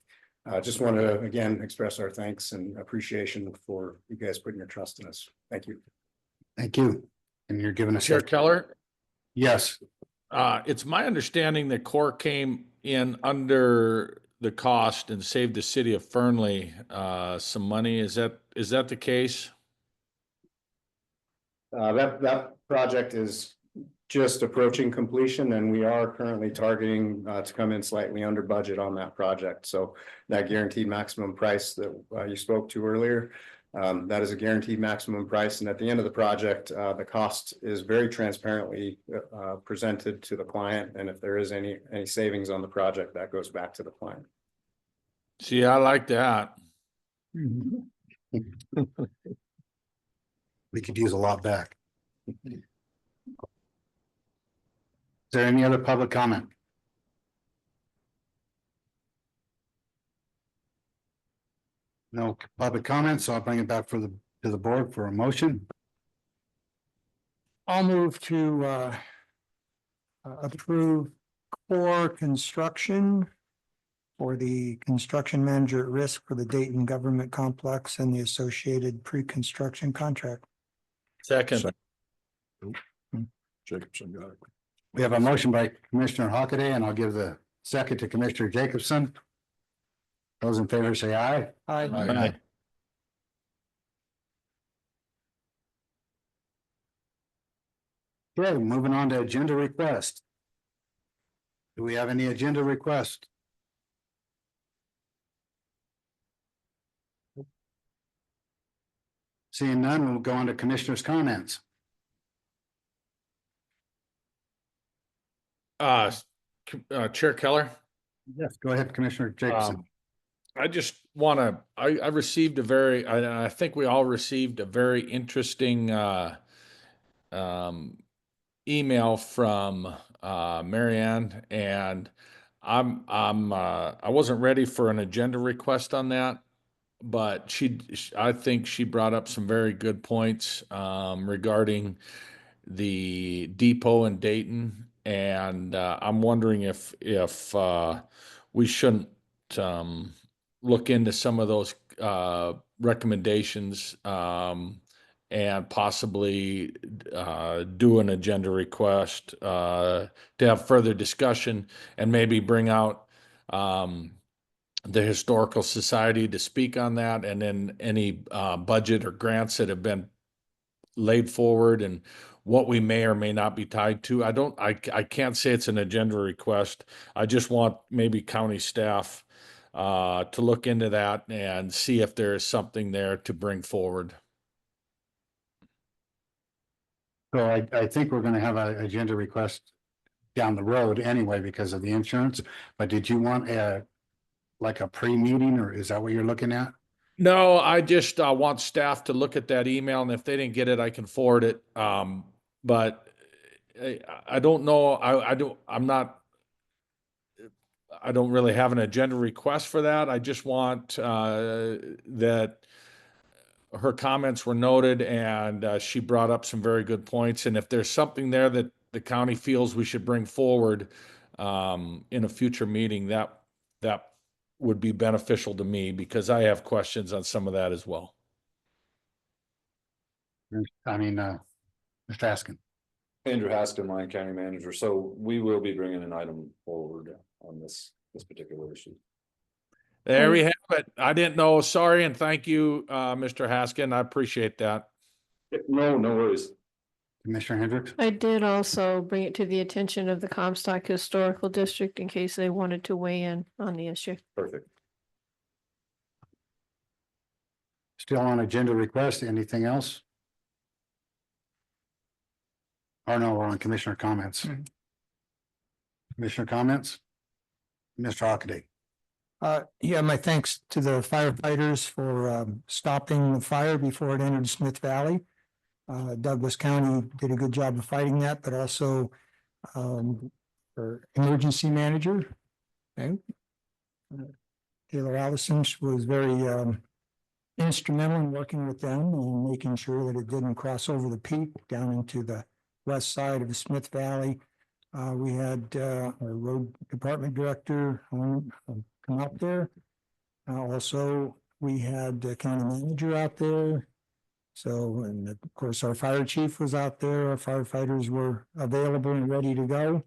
just want to, again, express our thanks and appreciation for you guys putting your trust in us. Thank you. Thank you. And you're giving us. Chair Keller, Yes. it's my understanding that Core came in under the cost and saved the city of Fernley some money. Is that the case? That project is just approaching completion, and we are currently targeting to come in slightly under budget on that project. So that guaranteed maximum price that you spoke to earlier, that is a guaranteed maximum price. And at the end of the project, the cost is very transparently presented to the client. And if there is any savings on the project, that goes back to the client. See, I like that. We could use a lot back. Is there any other public comment? No public comments, so I'll bring it back to the board for a motion. I'll move to approve Core Construction for the construction manager at risk for the Dayton Government Complex and the associated pre-construction contract. Second. Jacobson got it. We have a motion by Commissioner Hockaday, and I'll give the second to Commissioner Jacobson. Those in favor say aye. Aye. Okay, moving on to agenda request. Do we have any agenda request? Seeing none, we'll go on to commissioners' comments. Chair Keller. Yes, go ahead, Commissioner Jacobson. I just wanna, I received I think we all received a very interesting, email from, Marianne, and I wasn't ready for an agenda request on that. But I think she brought up some very good points, regarding the depot in Dayton. And, I'm wondering if we shouldn't, look into some of those, recommendations, and possibly, do an agenda request, to have further discussion and maybe bring out, the Historical Society to speak on that, and then any, budget or grants that have been laid forward and what we may or may not be tied to. I can't say it's an agenda request. I just want maybe county staff, to look into that and see if there is something there to bring forward. So I think we're gonna have an agenda request down the road anyway because of the insurance, but did you want like a pre-meeting, or is that what you're looking at? No, I just, want staff to look at that email, and if they didn't get it, I can forward it. But I don't know, I don't really have an agenda request for that. I just want, that her comments were noted, and, she brought up some very good points. And if there's something there that the county feels we should bring forward, in a future meeting, that would be beneficial to me, because I have questions on some of that as well. I mean, Mr. Askin. Andrew Haskin, Lyon County Manager. So we will be bringing an item forward on this particular issue. There we have it. I didn't know. Sorry, and thank you, Mr. Haskin. I appreciate that. No worries. Commissioner Hendricks? I did also bring it to the attention of the Comstock Historical District in case they wanted to weigh in on the issue. Perfect. Still on agenda request, anything else? Or no, we're on commissioner comments. Commissioner comments? Mr. Hockaday. Yeah, my thanks to the firefighters for stopping the fire before it entered Smith Valley. Douglas County did a good job of fighting that, but also our emergency manager, okay, Taylor Allison was very instrumental in working with them and making sure that it didn't cross over the peak down into the west side of the Smith Valley. We had our road department director come out there. Also, we had the county manager out there. So, and of course, our fire chief was out there. Our firefighters were available and ready to go.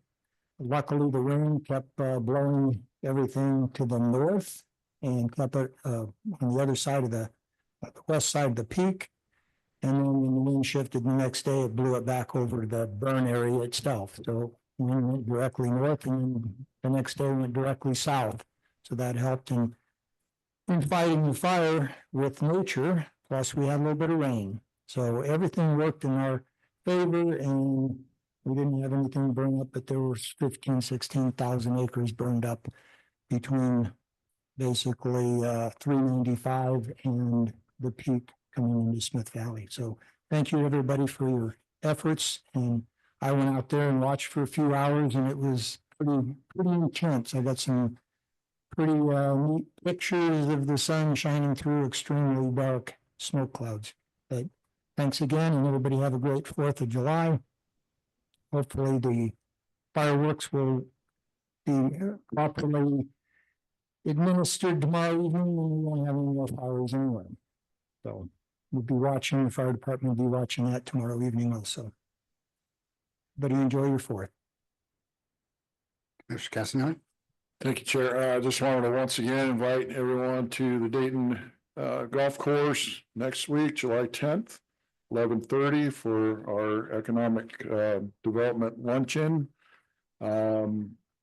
Luckily, the wind kept blowing everything to the north and kept it on the other side of the west side of the peak. And then when the wind shifted the next day, it blew it back over the burn area itself. So we went directly north, and then the next day went directly south. So that helped in fighting the fire with nature. Plus, we had a little bit of rain. So everything worked in our favor, and we didn't have anything burn up, but there was 16,000 acres burned up between basically 395 and the peak coming into Smith Valley. So thank you, everybody, for your efforts. And I went out there and watched for a few hours, and it was pretty intense. I got some pretty neat pictures of the sun shining through extremely dark smoke clouds. But thanks again, and everybody have a great 4th of July. Hopefully the fireworks will be properly administered tomorrow evening, and we won't have any more fires anyway. So we'll be watching, the fire department will be watching that tomorrow evening also. But enjoy your 4th. Mr. Cassiano? Thank you, Chair. I just wanted to once again invite everyone to the Dayton Golf Course next week, July 10th, 11:30 for our economic development luncheon.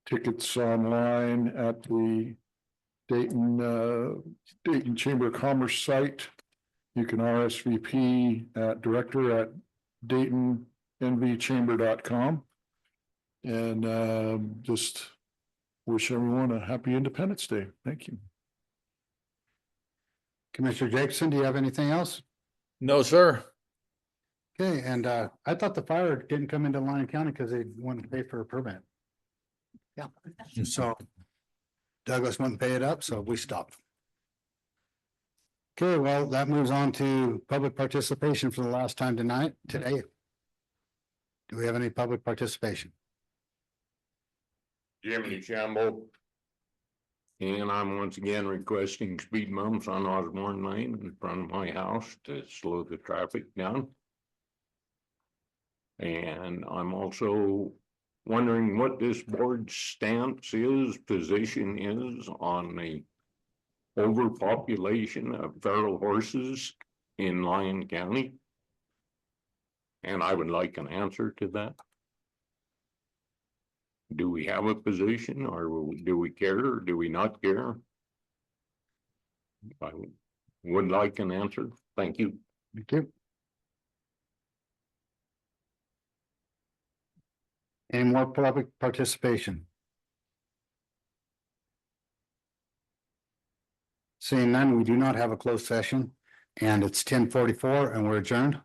Tickets online at the Dayton Chamber of Commerce site. You can RSVP at director@DaytonNVChamber.com. And just wish everyone a happy Independence Day. Thank you. Commissioner Jacobson, do you have anything else? No, sir. Okay, and I thought the fire didn't come into Lyon County because they wanted to pay for a permit. Yeah. So Douglas wouldn't pay it up, so we stopped. Okay, well, that moves on to public participation for the last time today. Do we have any public participation? Jimmy Shambo. And I'm once again requesting speed bumps on Osborne Lane in front of my house to slow the traffic down. And I'm also wondering what this board's stance is, position is on the overpopulation of feral horses in Lyon County. And I would like an answer to that. Do we have a position, or do we care, or do we not care? I would like an answer. Thank you. Thank you. Any more public participation? Seeing none, we do not have a closed session, and it's 10:44 and we're adjourned.